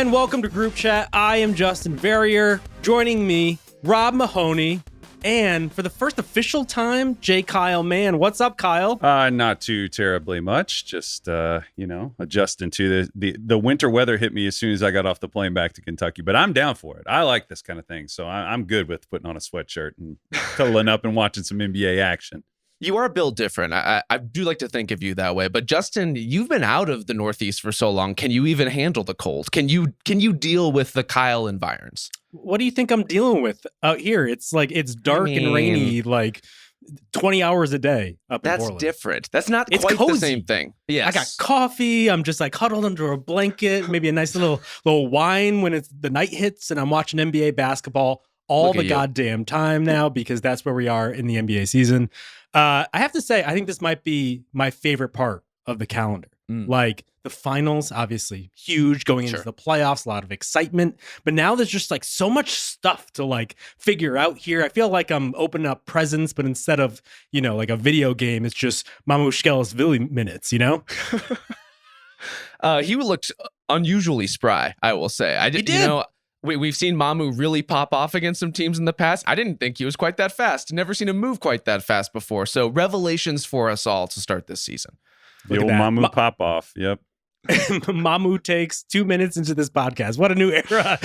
And welcome to Group Chat. I am Justin Verrier. Joining me, Rob Mahoney, and for the first official time, J.Kyle Mann. What's up, Kyle? Not too terribly much. Just adjusting to the winter weather hit me as soon as I got off the plane back to Kentucky. But I'm down for it. I like this kind of thing, so I'm good with putting on a sweatshirt and cuddling up and watching some NBA action. You are built different. I do like to think of you that way. But Justin, you've been out of the Northeast for so long. Can you even handle the cold? Can you deal with the Kyle environs? What do you think I'm dealing with out here? It's like it's dark and rainy, like 20 hours a day up in Portland. That's different. That's not it's quite cozy. The same thing. Yes. I got coffee. I'm just like huddled under a blanket, maybe a nice little wine when the night hits, and I'm watching NBA basketball all the goddamn time now because that's where we are in the NBA season. I have to say, I think this might be my favorite part of the calendar. Like the finals, obviously huge, going into the playoffs, a lot of excitement. But now there's just like so much stuff to like figure out here. I feel like I'm opening up presents, but instead of, like a video game, it's just Mamushkelasvili minutes, He looked unusually spry, I will say. He did. We've seen Mamu really pop off against some teams in the past. I didn't think he was quite that fast. Never seen him move quite that fast before. So revelations for us all to start this season. The old Mamu pop off. Yep. Mamu takes 2 minutes into this podcast. What a new era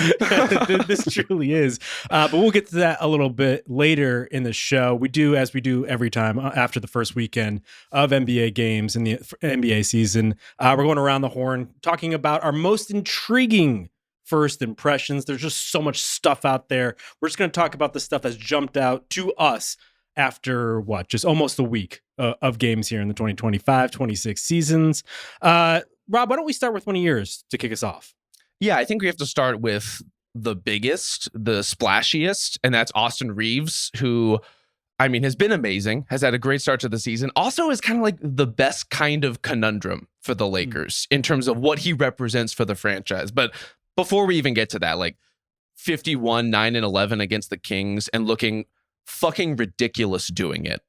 this truly is. But we'll get to that a little bit later in the show. We do, as we do every time after the first weekend of NBA games in the NBA season. We're going around the horn talking about our most intriguing first impressions. There's just so much stuff out there. We're just going to talk about the stuff that's jumped out to us after just almost a week of games here in the 2025-26 seasons. Rob, why don't we start with one of yours to kick us off? Yeah, I think we have to start with the biggest, the splashiest, and that's Austin Reaves, who, has been amazing, has had a great start to the season. Also is kind of like the best kind of conundrum for the Lakers in terms of what he represents for the franchise. But before we even get to that, 51, 9, and 11 against the Kings and looking fucking ridiculous doing it.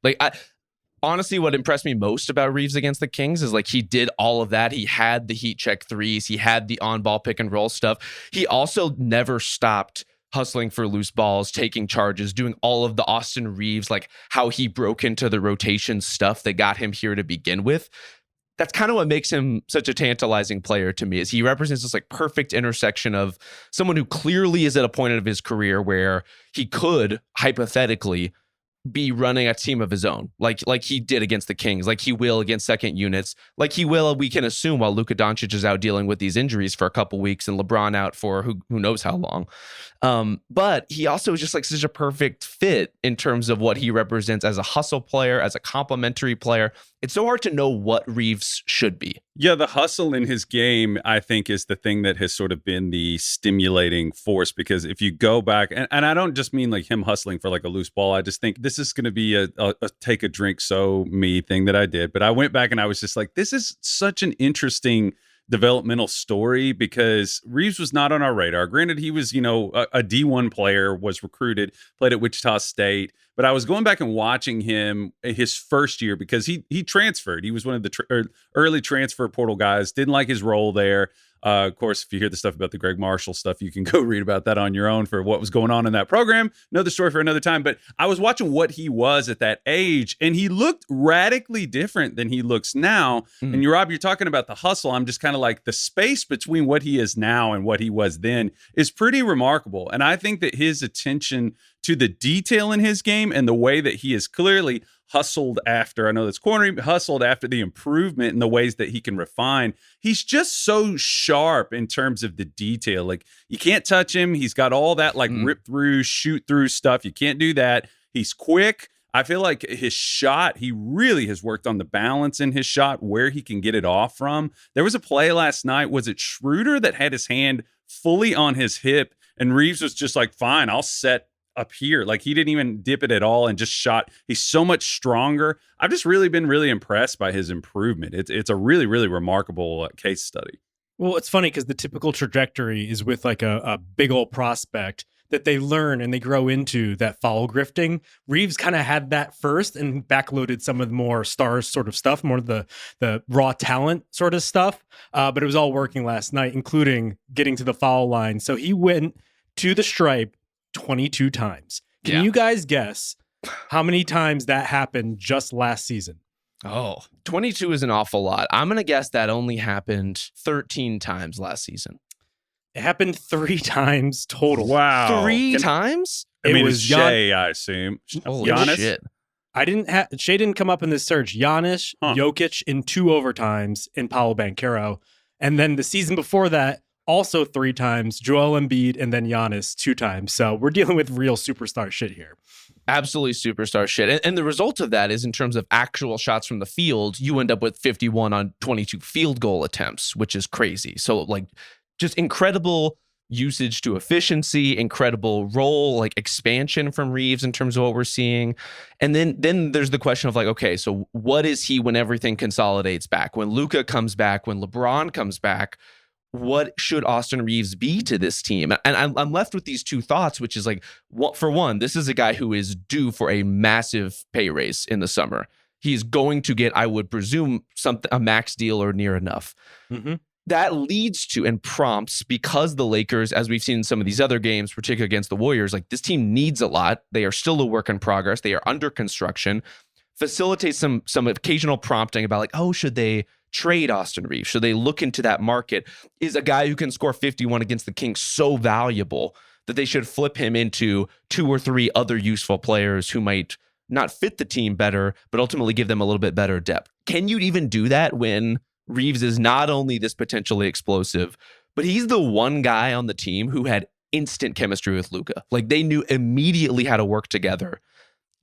Honestly, what impressed me most about Reaves against the Kings is he did all of that. He had the heat check threes. He had the on-ball pick and roll stuff. He also never stopped hustling for loose balls, taking charges, doing all of the Austin Reaves, how he broke into the rotation stuff that got him here to begin with. That's kind of what makes him such a tantalizing player to me, is he represents this perfect intersection of someone who clearly is at a point of his career where he could hypothetically be running a team of his own, like he did against the Kings, like he will against second units, like he will, we can assume, while Luka Doncic is out dealing with these injuries for a couple weeks and LeBron out for who knows how long. But he also is just such a perfect fit in terms of what he represents as a hustle player, as a complementary player. It's so hard to know what Reaves should be. Yeah, the hustle in his game, I think, is the thing that has sort of been the stimulating force, because if you go back, and I don't just mean him hustling for a loose ball. I just think this is going to be a take a drink so me thing that I did. But I went back and I was just this is such an interesting developmental story, because Reaves was not on our radar. Granted, he was, a D1 player, was recruited, played at Wichita State. But I was going back and watching him his first year, because he transferred. He was one of the early transfer portal guys. Didn't like his role there. Of course, if you hear the stuff about the Greg Marshall stuff, you can go read about that on your own for what was going on in that program. Another story for another time. But I was watching what he was at that age, and he looked radically different than he looks now. And Rob, you're talking about the hustle. I'm just kind of the space between what he is now and what he was then is pretty remarkable. And I think that his attention to the detail in his game and the way that he is clearly hustled after, I know that's corny, hustled after the improvement in the ways that he can refine. He's just so sharp in terms of the detail. You can't touch him. He's got all that rip through, shoot through stuff. You can't do that. He's quick. I feel like his shot, he really has worked on the balance in his shot, where he can get it off from. There was a play last night. Was it Schroeder that had his hand fully on his hip, and Reaves was just fine, I'll set up here. He didn't even dip it at all and just shot. He's so much stronger. I've just really been really impressed by his improvement. It's a really, really remarkable case study. Well, it's funny because the typical trajectory is with a big old prospect that they learn and they grow into that foul grifting. Reaves kind of had that first and backloaded some of the more stars sort of stuff, more of the raw talent sort of stuff. But it was all working last night, including getting to the foul line. So he went to the stripe 22 times. Can you guys guess how many times that happened just last season? Oh, 22 is an awful lot. I'm going to guess that only happened 13 times last season. It happened 3 times total. Wow. 3 times? I mean, was it's Shea, I assume. Holy Giannis? shit. Shea didn't come up in this search. Giannis, Jokic in 2 overtimes, and Paolo Banchero. And then the season before that, also 3 times, Joel Embiid, and then Giannis 2 times. So we're dealing with real superstar shit here. Absolutely superstar shit. And the result of that is, in terms of actual shots from the field, you end up with 51 on 22 field goal attempts, which is crazy. So, like, just incredible usage to efficiency, incredible role, like expansion from Reaves in terms of what we're seeing. And then there's the question of, like, okay, so what is he when everything consolidates back? When Luka comes back, when LeBron comes back, what should Austin Reaves be to this team? And I'm left with these 2 thoughts, which is, like, for one, this is a guy who is due for a massive pay raise in the summer. He's going to get, I would presume, a max deal or near enough. Mm-hmm. That leads to and prompts, because the Lakers, as we've seen in some of these other games, particularly against the Warriors, like, this team needs a lot. They are still a work in progress. They are under construction. Facilitate some occasional prompting about, like, oh, should they trade Austin Reaves? Should they look into that market? Is a guy who can score 51 against the Kings so valuable that they should flip him into 2 or 3 other useful players who might not fit the team better, but ultimately give them a little bit better depth? Can you even do that when Reaves is not only this potentially explosive, but he's the one guy on the team who had instant chemistry with Luka? Like, they knew immediately how to work together.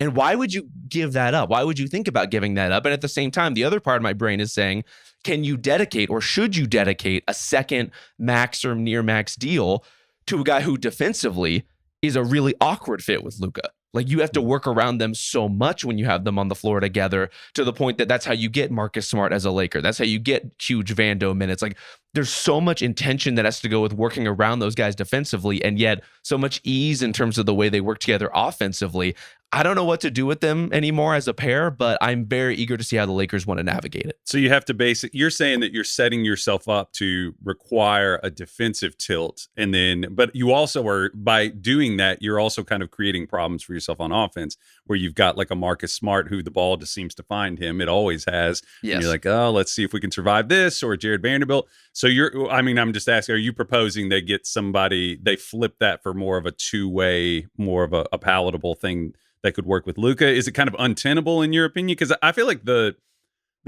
And why would you give that up? Why would you think about giving that up? And at the same time, the other part of my brain is saying, can you dedicate, or should you dedicate, a second max or near max deal to a guy who defensively is a really awkward fit with Luka? Like, you have to work around them so much when you have them on the floor together, to the point that that's how you get Marcus Smart as a Laker. That's how you get huge Vando minutes. Like, there's so much intention that has to go with working around those guys defensively, and yet so much ease in terms of the way they work together offensively. I don't know what to do with them anymore as a pair, but I'm very eager to see how the Lakers want to navigate it. So you have to you're saying that you're setting yourself up to require a defensive tilt, but you also are, by doing that, you're also kind of creating problems for yourself on offense, where you've got like a Marcus Smart who the ball just seems to find him. It always has. Yes. And you're like, oh, let's see if we can survive this, or Jared Vanderbilt. So I'm just asking, are you proposing they get somebody, they flip that for more of a 2-way, more of a palatable thing that could work with Luka? Is it kind of untenable in your opinion? Because I feel like the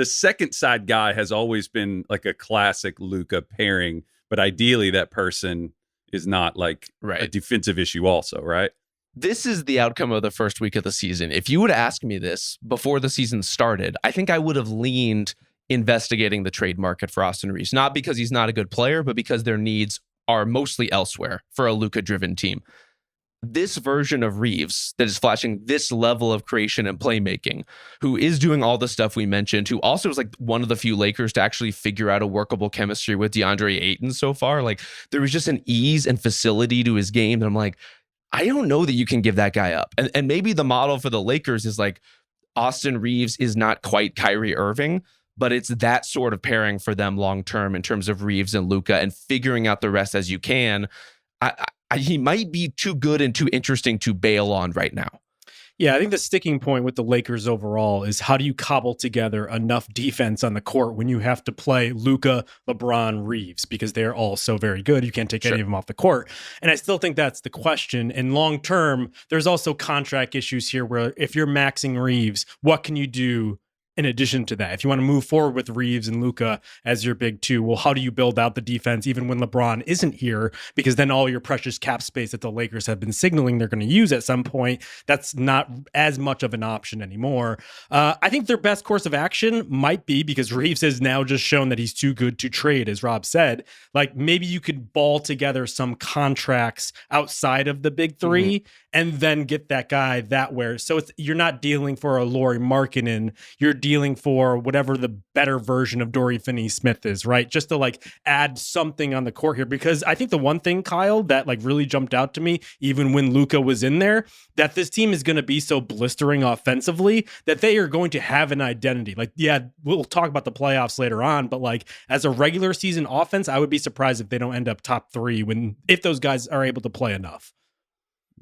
second side guy has always been like a classic Luka pairing, but ideally that person is not like a defensive issue also, right? This is the outcome of the first week of the season. If you would ask me this before the season started, I think I would have leaned investigating the trade market for Austin Reaves, not because he's not a good player, but because their needs are mostly elsewhere for a Luka-driven team. This version of Reaves that is flashing this level of creation and playmaking, who is doing all the stuff we mentioned, who also is like one of the few Lakers to actually figure out a workable chemistry with DeAndre Ayton so far. Like, there was just an ease and facility to his game that I'm like, I don't know that you can give that guy up. And maybe the model for the Lakers is like, Austin Reaves is not quite Kyrie Irving, but it's that sort of pairing for them long term in terms of Reaves and Luka, and figuring out the rest as you can. He might be too good and too interesting to bail on right now. Yeah, I think the sticking point with the Lakers overall is, how do you cobble together enough defense on the court when you have to play Luka, LeBron, Reaves, because they're all so very good. You can't take any of them off the court. And I still think that's the question. And long term, there's also contract issues here, where if you're maxing Reaves, what can you do in addition to that? If you want to move forward with Reaves and Luka as your big 2, well, how do you build out the defense even when LeBron isn't here? Because then all your precious cap space that the Lakers have been signaling they're going to use at some point, that's not as much of an option anymore. I think their best course of action might be, because Reaves has now just shown that he's too good to trade, as Rob said, like, maybe you could ball together some contracts outside of the big 3 and then get that guy that where. So you're not dealing for a Lauri Markkanen, you're dealing for whatever the better version of Dorian Finney-Smith is, right? Just to like add something on the court here, because I think the one thing, Kyle, that like really jumped out to me, even when Luka was in there, that this team is going to be so blistering offensively that they are going to have an identity. Like, yeah, we'll talk about the playoffs later on, but like as a regular season offense, I would be surprised if they don't end up top 3 if those guys are able to play enough.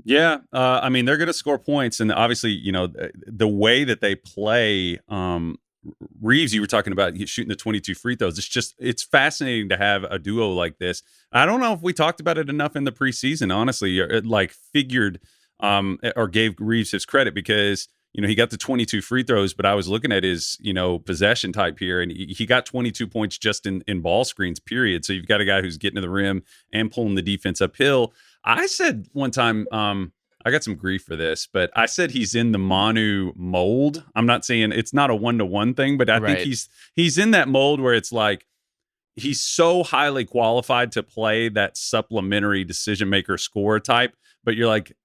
Yeah, I mean, they're going to score points, and obviously, you know, the way that they play, Reaves, you were talking about shooting the 22 free throws. It's fascinating to have a duo like this. I don't know if we talked about it enough in the preseason, honestly, like figured or gave Reaves his credit, because, you know, he got the 22 free throws, but I was looking at his, you know, possession type here, and he got 22 points just in ball screens, period. So you've got a guy who's getting to the rim and pulling the defense uphill. I said one time, I got some grief for this, but I said he's in the Manu mold. I'm not saying it's not a 1-to-1 thing, but I think he's in that mold where it's like he's so highly qualified to play that supplementary decision maker scorer type. But you're like,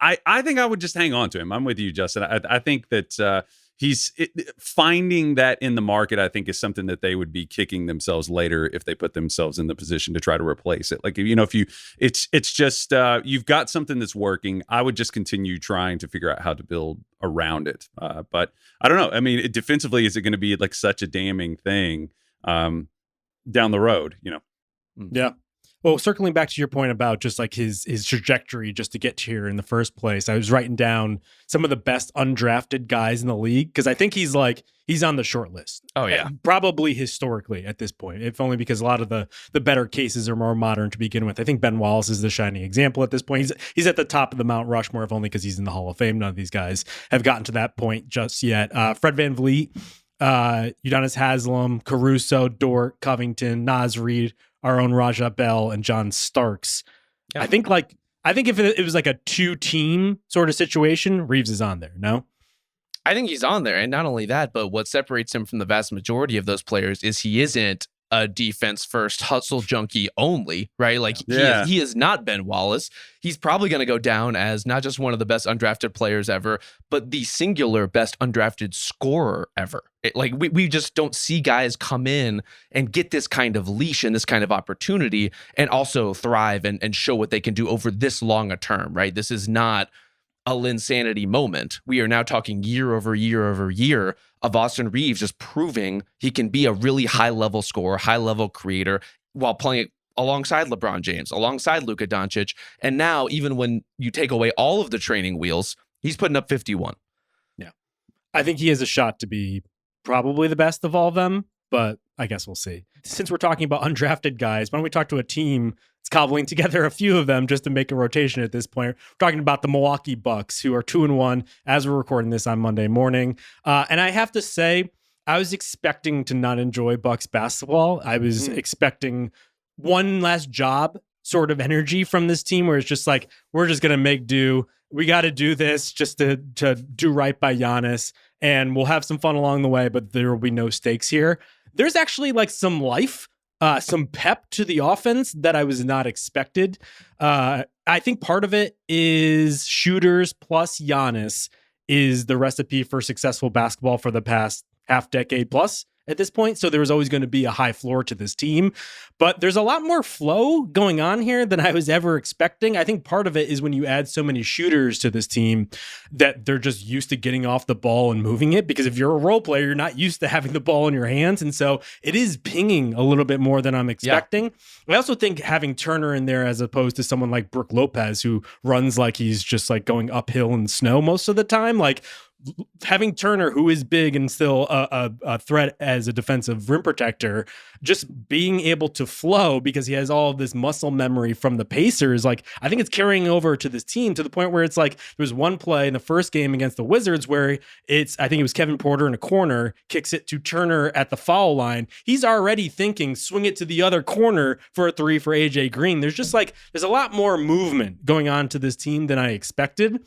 I think I would just hang on to him. I'm with you, Justin. I think that finding that in the market, I think, is something that they would be kicking themselves later if they put themselves in the position to try to replace it. Like, you know, it's just you've got something that's working. I would just continue trying to figure out how to build around it. But I don't know. I mean, defensively, is it going to be like such a damning thing down the road? You know? Yeah. Well, circling back to your point about just like his trajectory just to get here in the first place, I was writing down some of the best undrafted guys in the league, because I think he's on the short list. Oh, yeah. Probably historically at this point, if only because a lot of the better cases are more modern to begin with. I think Ben Wallace is the shining example at this point. He's at the top of the Mount Rushmore, if only because he's in the Hall of Fame. None of these guys have gotten to that point just yet. Fred VanVleet, Udonis Haslem, Caruso, Dort, Covington, Naz Reid, our own Raja Bell, and John Starks. Yeah. I think if it was like a 2-team sort of situation, Reaves is on there. No? I think he's on there. And not only that, but what separates him from the vast majority of those players is he isn't a defense first hustle junkie only, right? Like he is not Ben Wallace. He's probably going to go down as not just one of the best undrafted players ever, but the singular best undrafted scorer ever. We just don't see guys come in and get this kind of leash and this kind of opportunity and also thrive and show what they can do over this long a term, right? This is not a Linsanity moment. We are now talking year over year over year of Austin Reaves just proving he can be a really high-level scorer, high-level creator while playing alongside LeBron James, alongside Luka Doncic. And now, even when you take away all of the training wheels, he's putting up 51. Yeah. I think he has a shot to be probably the best of all of them, but I guess we'll see. Since we're talking about undrafted guys, why don't we talk to a team that's cobbling together a few of them just to make a rotation at this point. We're talking about the Milwaukee Bucks, who are 2-1 as we're recording this on Monday morning. And I have to say, I was expecting to not enjoy Bucks basketball. I was expecting one last job sort of energy from this team where it's just like, we're just going to make do. We got to do this just to do right by Giannis, and we'll have some fun along the way, but there will be no stakes here. There's actually like some life, some pep to the offense that I was not expected. I think part of it is shooters plus Giannis is the recipe for successful basketball for the past half decade plus at this point. So there was always going to be a high floor to this team, but there's a lot more flow going on here than I was ever expecting. I think part of it is when you add so many shooters to this team that they're just used to getting off the ball and moving it, because if you're a role player, you're not used to having the ball in your hands. And so it is pinging a little bit more than I'm expecting. Yeah. I also think having Turner in there as opposed to someone like Brook Lopez, who runs like he's just like going uphill in snow most of the time, like having Turner, who is big and still a threat as a defensive rim protector, just being able to flow because he has all of this muscle memory from the Pacers. Like, I think it's carrying over to this team to the point where it's like, there was one play in the first game against the Wizards where I think it was Kevin Porter in a corner, kicks it to Turner at the foul line. He's already thinking, swing it to the other corner for a 3 for AJ Green. There's a lot more movement going on to this team than I expected.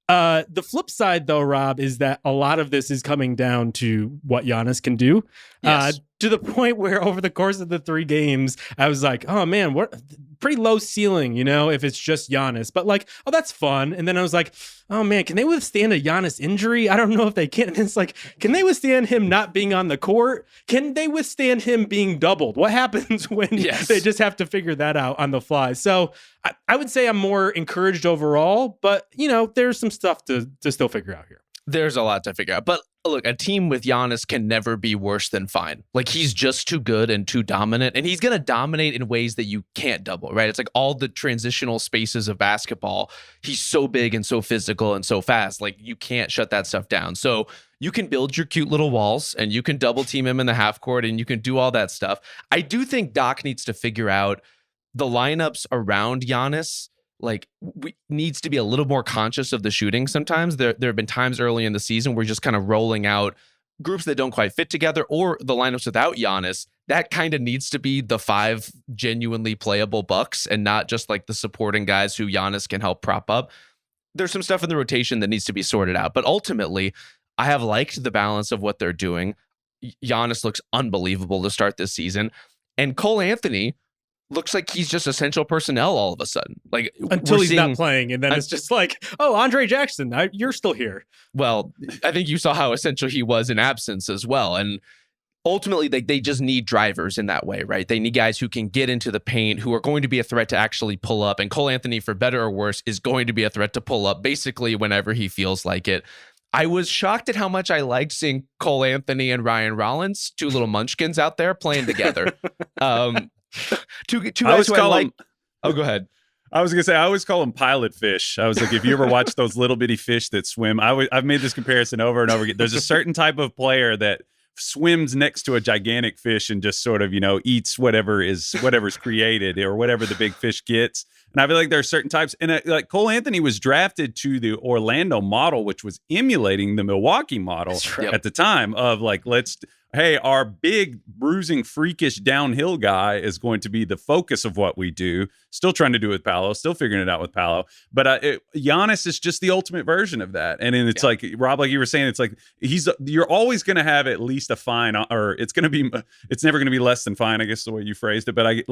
The flip side, though, Rob, is that a lot of this is coming down to what Giannis can do. Yes. to the point where over the course of the 3 games, I was like, oh man, what pretty low ceiling, if it's just Giannis. But like, oh, that's fun. And then I was like, oh man, can they withstand a Giannis injury? I don't know if they can. And it's like, can they withstand him not being on the court? Can they withstand him being doubled? What happens when they just have to figure that out on the fly? So I would say I'm more encouraged overall, but there's some stuff to still figure out here. There's a lot to figure out. But look, a team with Giannis can never be worse than fine. Like, he's just too good and too dominant, and he's going to dominate in ways that you can't double, right? It's like all the transitional spaces of basketball. He's so big and so physical and so fast. Like, you can't shut that stuff down. So you can build your cute little walls and you can double team him in the half court and you can do all that stuff. I do think Doc needs to figure out the lineups around Giannis. Like, needs to be a little more conscious of the shooting sometimes. There have been times early in the season where just kind of rolling out groups that don't quite fit together, or the lineups without Giannis. That kind of needs to be the 5 genuinely playable Bucks and not just like the supporting guys who Giannis can help prop up. There's some stuff in the rotation that needs to be sorted out. But ultimately, I have liked the balance of what they're doing. Giannis looks unbelievable to start this season. And Cole Anthony looks like he's just essential personnel all of a sudden. Like, until he's not playing, and then it's just like, oh, Andre Jackson, you're still here. Well, I think you saw how essential he was in absence as well. And ultimately, they just need drivers in that way, right? They need guys who can get into the paint, who are going to be a threat to actually pull up. And Cole Anthony, for better or worse, is going to be a threat to pull up basically whenever he feels like it. I was shocked at how much I liked seeing Cole Anthony and Ryan Rollins, 2 little munchkins out there playing together. Two guys who I like. Oh, go ahead. I was gonna say, I always call them pilot fish. I was like, if you ever watch those little bitty fish that swim, I've made this comparison over and over again. There's a certain type of player that swims next to a gigantic fish and just sort of, eats whatever's created or whatever the big fish gets. And I feel like there are certain types, and like Cole Anthony was drafted to the Orlando model, which was emulating the Milwaukee model at the time of like, hey, our big, bruising, freakish downhill guy is going to be the focus of what we do. Still trying to do it with Paolo, still figuring it out with Paolo. But Giannis is just the ultimate version of that. And then it's like, Rob, like you were saying, it's like you're always going to have at least a fine, or it's never going to be less than fine, I guess is the way you phrased it. But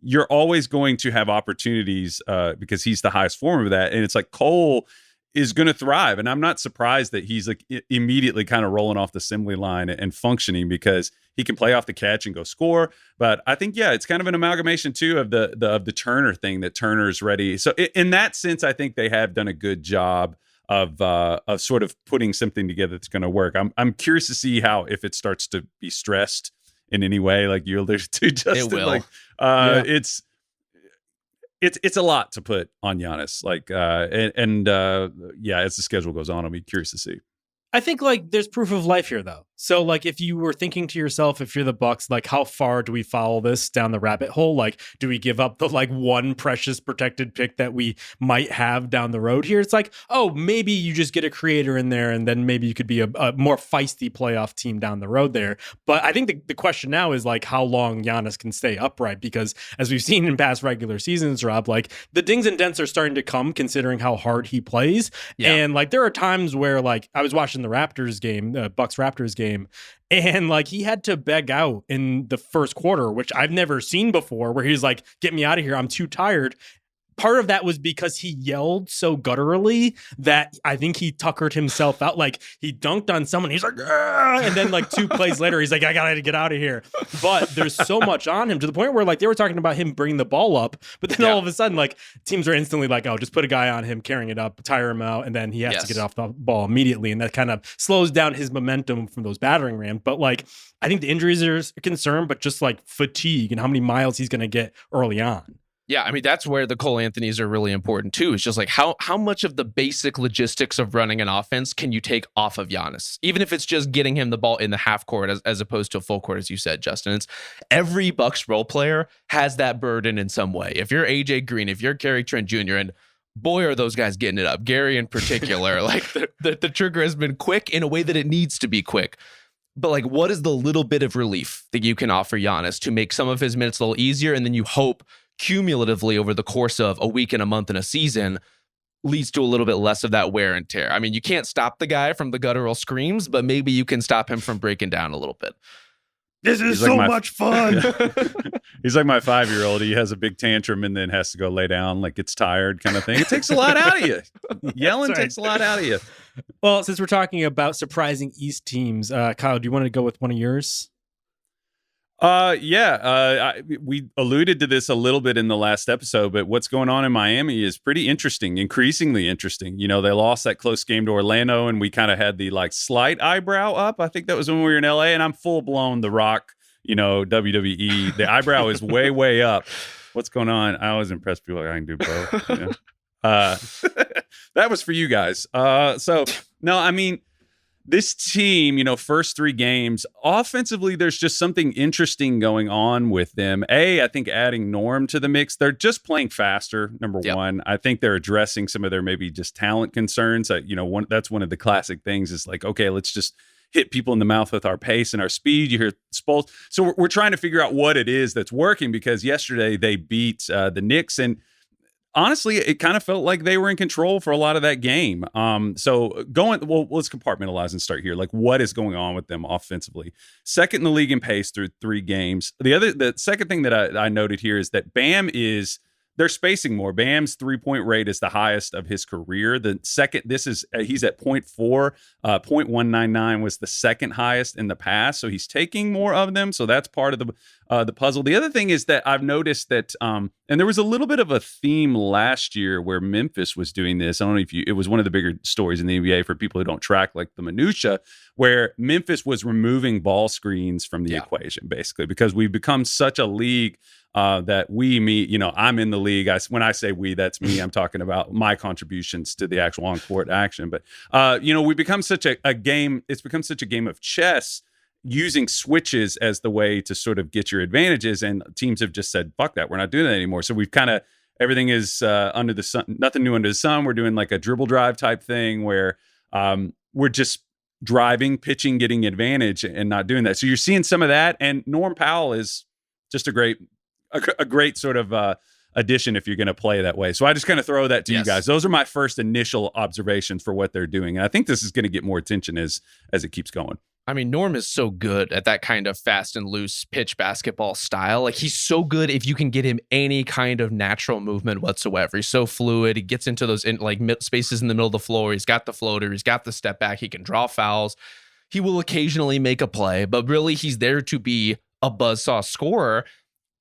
you're always going to have opportunities because he's the highest form of that. And it's like Cole is going to thrive. And I'm not surprised that he's like immediately kind of rolling off the assembly line and functioning, because he can play off the catch and go score. But I think, it's kind of an amalgamation too of the Turner thing, that Turner's ready. So in that sense, I think they have done a good job of sort of putting something together that's going to work. I'm curious to see if it starts to be stressed in any way, like you alluded to, Justin. It will. Like, It's a lot to put on Giannis, as the schedule goes on, I'll be curious to see. I think like there's proof of life here though. So like if you were thinking to yourself, if you're the Bucks, like how far do we follow this down the rabbit hole? Like, do we give up the like one precious protected pick that we might have down the road here? It's like, oh, maybe you just get a creator in there and then maybe you could be a more feisty playoff team down the road there. But I think the question now is like how long Giannis can stay upright, because as we've seen in past regular seasons, Rob, like the dings and dents are starting to come considering how hard he plays. Yeah. And like there are times where like I was watching the Raptors game, Bucks Raptors game, and like he had to beg out in the first quarter, which I've never seen before, where he's like, get me out of here, I'm too tired. Part of that was because he yelled so gutturally that I think he tuckered himself out. Like he dunked on someone, he's like, "Argh!" And then like 2 plays later, he's like, I gotta get out of here. But there's so much on him to the point where like they were talking about him bringing the ball up, but then all of a sudden like teams are instantly like, oh, just put a guy on him, carrying it up, tire him out, and then he has to get off the ball immediately. And that kind of slows down his momentum from those battering rams. But like, I think the injuries are a concern, but just like fatigue and how many miles he's gonna get early on. Yeah, I mean, that's where the Cole Anthonys are really important too. It's just like how much of the basic logistics of running an offense can you take off of Giannis? Even if it's just getting him the ball in the half court as opposed to a full court, as you said, Justin. It's every Bucks role player has that burden in some way. If you're AJ Green, if you're Gary Trent Jr., and boy, are those guys getting it up. Gary in particular, like the trigger has been quick in a way that it needs to be quick. But like, what is the little bit of relief that you can offer Giannis to make some of his minutes a little easier? And then you hope cumulatively over the course of a week and a month and a season leads to a little bit less of that wear and tear. I mean, you can't stop the guy from the guttural screams, but maybe you can stop him from breaking down a little bit. This is He's like so my- much fun. He's like my 5-year-old. He has a big tantrum and then has to go lay down, like gets tired kind of thing. It takes a lot out of you. Yelling That's right. takes a lot out of you. Well, since we're talking about surprising East teams, Kyle, do you want to go with one of yours? We alluded to this a little bit in the last episode, but what's going on in Miami is pretty interesting, increasingly interesting. You know, they lost that close game to Orlando, and we kind of had the like slight eyebrow up. I think that was when we were in LA, and I'm full blown The Rock, you know, WWE. The eyebrow is way, way up. What's going on? I always impress people like I can do both. You know? That was for you guys. So no, I mean, this team, you know, first 3 games, offensively, there's just something interesting going on with them. I think adding Norm to the mix, they're just playing faster, number one. I think they're addressing some of their maybe just talent concerns. You know, that's one of the classic things is like, okay, let's just hit people in the mouth with our pace and our speed. You hear Spoels. So we're trying to figure out what it is that's working because yesterday they beat the Knicks and honestly, it kind of felt like they were in control for a lot of that game. Let's compartmentalize and start here. Like, what is going on with them offensively? Second in the league in pace through 3 games. The second thing that I noted here is that they're spacing more. Bam's 3-point rate is the highest of his career. The second, he's at 0.4. 0.199 was the second highest in the past. So he's taking more of them. So that's part of the puzzle. The other thing is that I've noticed that, and there was a little bit of a theme last year where Memphis was doing this. I don't know if it was one of the bigger stories in the NBA for people who don't track like the minutia, where Memphis was removing ball screens from the equation, basically, because we've become such a league that I'm in the league. When I say we, that's me. I'm talking about my contributions to the actual on-court action. But, we become such a game. It's become such a game of chess using switches as the way to sort of get your advantages. And teams have just said, fuck that. We're not doing that anymore. So we've kind of, everything is under the sun, nothing new under the sun. We're doing like a dribble drive type thing where we're just driving, pitching, getting advantage and not doing that. So you're seeing some of that. And Norm Powell is just a great sort of addition if you're going to play that way. So I just kind of throw that to you guys. Those are my first initial observations for what they're doing. And I think this is going to get more attention as it keeps going. I mean, Norm is so good at that kind of fast and loose pitch basketball style. Like, he's so good if you can get him any kind of natural movement whatsoever. He's so fluid. He gets into those spaces in the middle of the floor. He's got the floater. He's got the step back. He can draw fouls. He will occasionally make a play, but really he's there to be a buzzsaw scorer.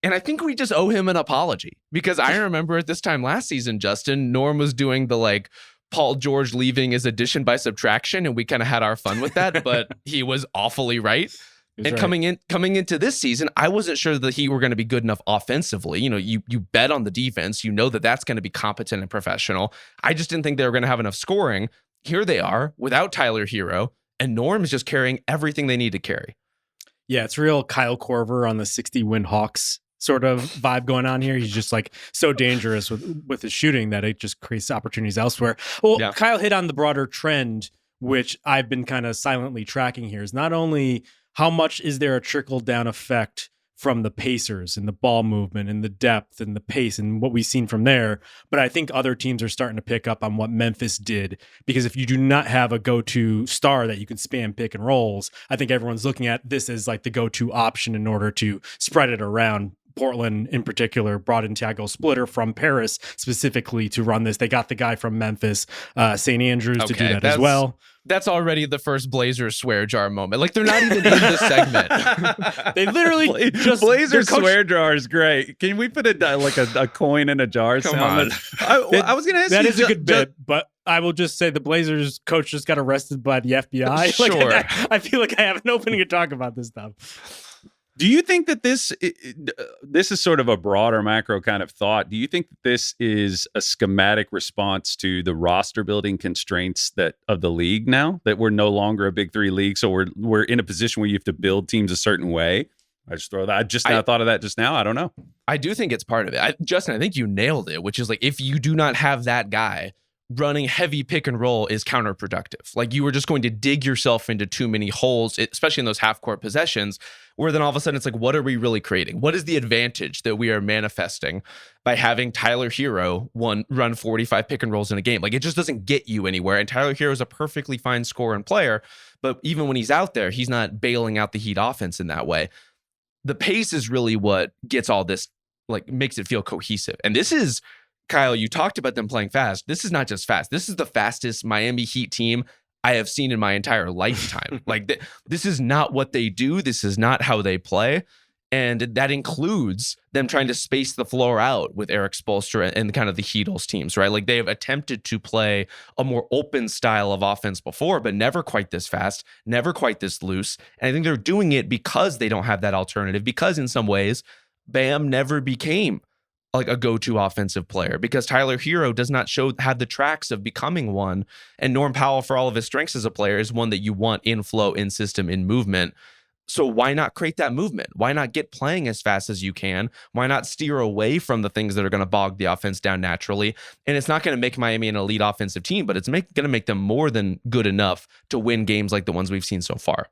And I think we just owe him an apology because I remember at this time last season, Justin, Norm was doing the Paul George leaving is addition by subtraction, and we kind of had our fun with that, but he was awfully right. And right. coming into this season, I wasn't sure that he were going to be good enough offensively. You know, you bet on the defense, you know that's going to be competent and professional. I just didn't think they were going to have enough scoring. Here they are without Tyler Hero, and Norm is just carrying everything they need to carry. Yeah, it's real Kyle Korver on the 60-win Hawks sort of vibe going on here. He's just like so dangerous with his shooting that it just creates opportunities elsewhere. Well, yeah. Kyle hit on the broader trend, which I've been kind of silently tracking here, is not only how much is there a trickle down effect from the Pacers and the ball movement and the depth and the pace and what we've seen from there, but I think other teams are starting to pick up on what Memphis did, because if you do not have a go-to star that you can spam pick and rolls, I think everyone's looking at this as like the go-to option in order to spread it around. Portland in particular brought in Thiago Splitter from Paris specifically to run this. They got the guy from Memphis, St. Andrews, to do that as well. That's already the first Blazers swear jar moment. Like, they're not even in this segment. They literally just Blazers swear jar is great. Can we put a coin in a jar? Come on. I was going to ask that you. That is a good bit, but I will just say the Blazers coach just got arrested by the FBI. Sure. I feel like I have an opening to talk about this stuff. Do you think that this is sort of a broader macro kind of thought? Do you think that this is a schematic response to the roster building constraints of the league now, that we're no longer a big three league, so we're in a position where you have to build teams a certain way? I just throw that. I just now thought of that just now. I don't know. I do think it's part of it. Justin, I think you nailed it, which is like, if you do not have that guy, running heavy pick and roll is counterproductive. Like, you were just going to dig yourself into too many holes, especially in those half-court possessions, where then all of a sudden it's like, what are we really creating? What is the advantage that we are manifesting by having Tyler Hero run 45 pick and rolls in a game? Like, it just doesn't get you anywhere. And Tyler Hero is a perfectly fine scorer and player, but even when he's out there, he's not bailing out the Heat offense in that way. the pace is really what gets all this, like makes it feel cohesive. And this is, Kyle, you talked about them playing fast. This is not just fast. This is the fastest Miami Heat team I have seen in my entire lifetime. Like this is not what they do. This is not how they play. And that includes them trying to space the floor out with Eric Spoelstra and kind of the Heatles teams, right? Like they have attempted to play a more open style of offense before, but never quite this fast, never quite this loose. And I think they're doing it because they don't have that alternative, because in some ways, Bam never became like a go-to offensive player, because Tyler Hero does not have the tracks of becoming one. And Norm Powell, for all of his strengths as a player, is one that you want in flow, in system, in movement. So why not create that movement? Why not get playing as fast as you can? Why not steer away from the things that are going to bog the offense down naturally? And it's not going to make Miami an elite offensive team, but it's going to make them more than good enough to win games like the ones we've seen so far.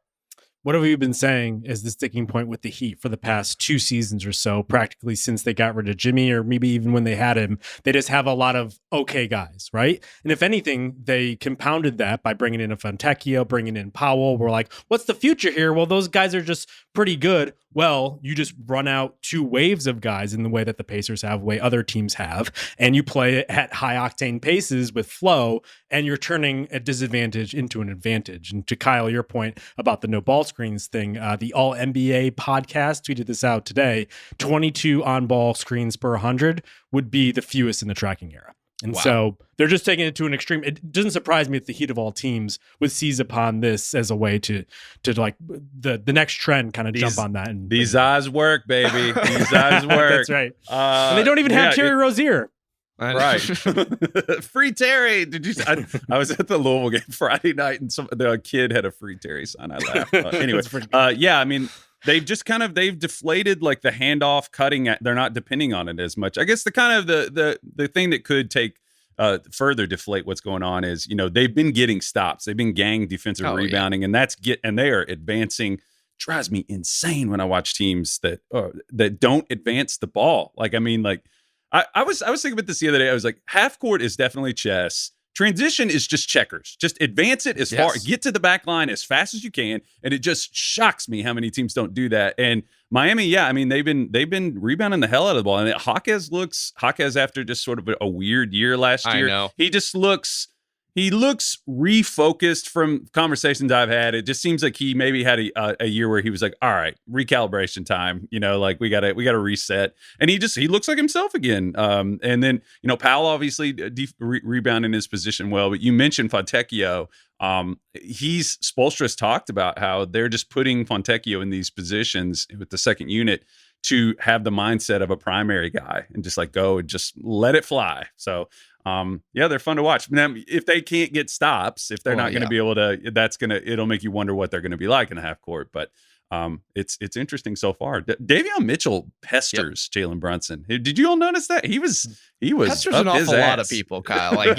What have you been saying is the sticking point with the Heat for the past 2 seasons or so, practically since they got rid of Jimmy, or maybe even when they had him? They just have a lot of okay guys, right? And if anything, they compounded that by bringing in a Fontecchio, bringing in Powell. We're like, what's the future here? Well, those guys are just pretty good. Well, you just run out 2 waves of guys in the way that the Pacers have, the way other teams have, and you play it at high octane paces with flow, and you're turning a disadvantage into an advantage. And to Kyle, your point about the no ball screens thing, the All NBA podcast tweeted this out today. 22 on ball screens per 100 would be the fewest in the tracking era. And so they're just taking it to an extreme. It doesn't surprise me that the Heat of all teams would seize upon this as a way to like the next trend, kind of jump on that. And these eyes work, baby. These eyes work. That's right. And they don't even have Terry Rozier. Right. Free Terry. Did you? I was at the Louisville game Friday night, and the kid had a free Terry sign. I laughed. Anyway, yeah. I mean, they've deflated like the handoff cutting. They're not depending on it as much. I guess the kind of the thing that could take further deflate what's going on is, they've been getting stops. They've been gang defensive rebounding, and and they are advancing. Drives me insane when I watch teams that don't advance the ball. Like, I mean, like. I was thinking about this the other day. I was like, half court is definitely chess. Transition is just checkers. Just advance it as far, get to the back line as fast as you can. And it just shocks me how many teams don't do that. And Miami, I mean, they've been rebounding the hell out of the ball. And Jaquez after just sort of a weird year last year. I know. He looks refocused from conversations I've had. It just seems like he maybe had a year where he was like, all right, recalibration time, like we gotta reset. And he looks like himself again. And then, Powell obviously rebounding his position well, but you mentioned Fontecchio. Spoelstra's talked about how they're just putting Fontecchio in these positions with the second unit to have the mindset of a primary guy and just like go and just let it fly. So, they're fun to watch. Now, if they can't get stops, if they're not going to be able to, it'll make you wonder what they're going to be like in the half court. But it's interesting so far. Davion Mitchell pesters Jalen Brunson. Did you all notice that? He was pesters an awful lot of people, Kyle. Like,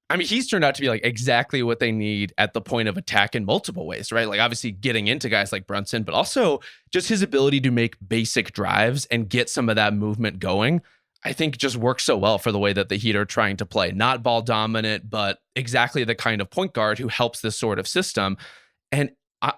I mean, he's turned out to be like exactly what they need at the point of attack in multiple ways, right? Like obviously getting into guys like Brunson, but also just his ability to make basic drives and get some of that movement going. I think just works so well for the way that the Heat are trying to play. Not ball dominant, but exactly the kind of point guard who helps this sort of system. And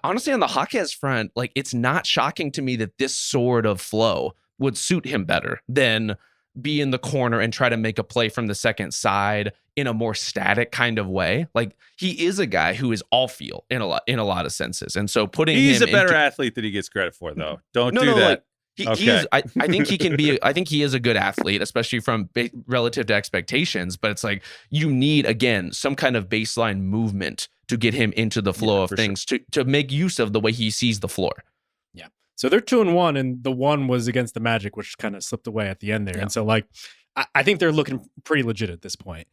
honestly, on the Jaquez front, like it's not shocking to me that this sort of flow would suit him better than be in the corner and try to make a play from the second side in a more static kind of way. Like he is a guy who is all feel in a lot of senses. And so he's a better athlete than he gets credit for, though. Don't do that. Like, I think he can be. I think he is a good athlete, especially from relative to expectations. But it's like you need again some kind of baseline movement to get him into the flow of things to make use of the way he sees the floor. Yeah. So they're 2-1, and the one was against the Magic, which kind of slipped away at the end there. Yeah. And so like I think they're looking pretty legit at this point.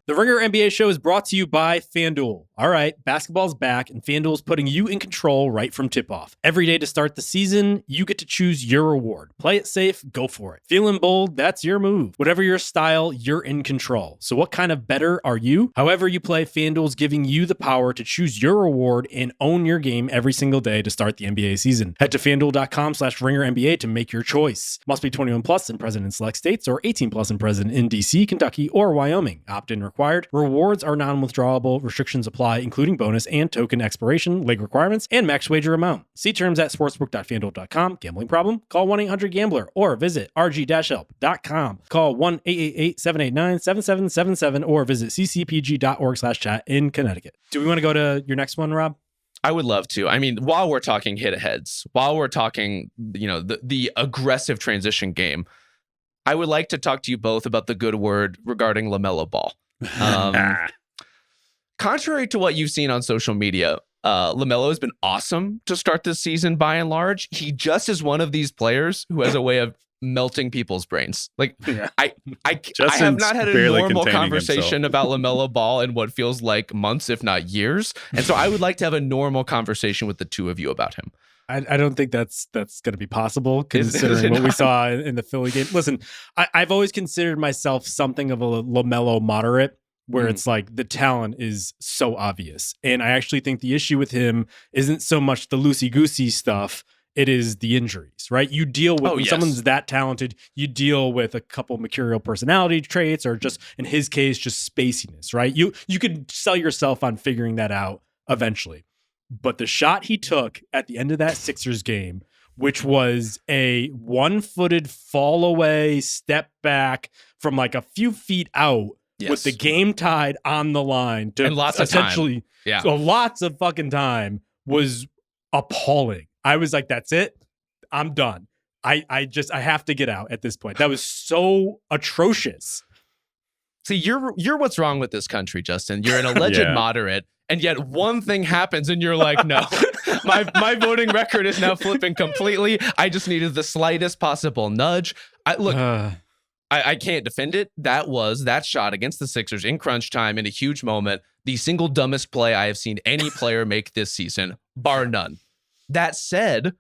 The Ringer NBA show is brought to you by FanDuel. All right, basketball's back, and FanDuel is putting you in control right from tip-off. Every day to start the season, you get to choose your reward. Play it safe, go for it. Feeling bold, that's your move. Whatever your style, you're in control. So what kind of better are you? However you play, FanDuel's giving you the power to choose your reward and own your game every single day to start the NBA season. Head to FanDuel.com/RingerNBA to make your choice. Must be 21 plus and present in select states or 18 plus and present in DC, Kentucky, or Wyoming. Opt-in required. required. Rewards are non-withdrawable. Restrictions apply, including bonus and token expiration, leg requirements, and max wager amount. See terms at sportsbook.fanduel.com. Gambling problem? Call 1-800-GAMBLER or visit rg-help.com. Call 1-888-789-7777 or visit ccpg.org/chat in Connecticut. Do we want to go to your next one, Rob? I would love to. I mean, while we're talking hit-aheads, while we're talking, the aggressive transition game, I would like to talk to you both about the good word regarding LaMelo Ball. Contrary to what you've seen on social media, LaMelo has been awesome to start this season by and large. He just is one of these players who has a way of melting people's brains. Like, yeah. I have not had a normal conversation about LaMelo Ball in what feels like months, if not years. And so I would like to have a normal conversation with the two of you about him. I don't think that's going to be possible, considering what we saw in the Philly game. Listen, I've always considered myself something of a LaMelo moderate, where it's like the talent is so obvious. And I actually think the issue with him isn't so much the loosey-goosey stuff. It is the injuries, right? You deal with when someone's that talented, you deal with a couple mercurial personality traits, or just in his case, just spaciness, right? You could sell yourself on figuring that out eventually. But the shot he took at the end of that Sixers game, which was a one-footed fall away, step back from like a few feet out with the game tied on the line to and lots essentially, of time. Yeah. So lots of fucking time, was appalling. I was like, that's it. I'm done. I have to get out at this point. That was so atrocious. See, you're what's wrong with this country, Justin. You're an alleged moderate, and yet one thing happens and you're like, no, my voting record is now flipping completely. I just needed the slightest possible nudge. I can't defend it. That shot against the Sixers in crunch time in a huge moment, the single dumbest play I have seen any player make this season, bar none. That said,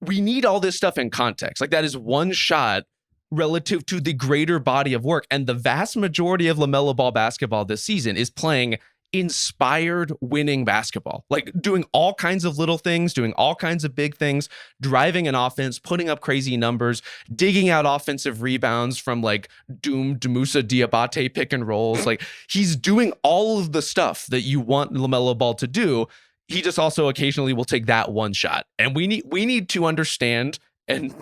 we need all this stuff in context. Like, that is one shot relative to the greater body of work. And the vast majority of LaMelo Ball basketball this season is playing inspired winning basketball, like doing all kinds of little things, doing all kinds of big things, driving an offense, putting up crazy numbers, digging out offensive rebounds from like doomed Musa Diabate pick and rolls. Like, he's doing all of the stuff that you want LaMelo Ball to do. He just also occasionally will take that one shot. And we need to understand and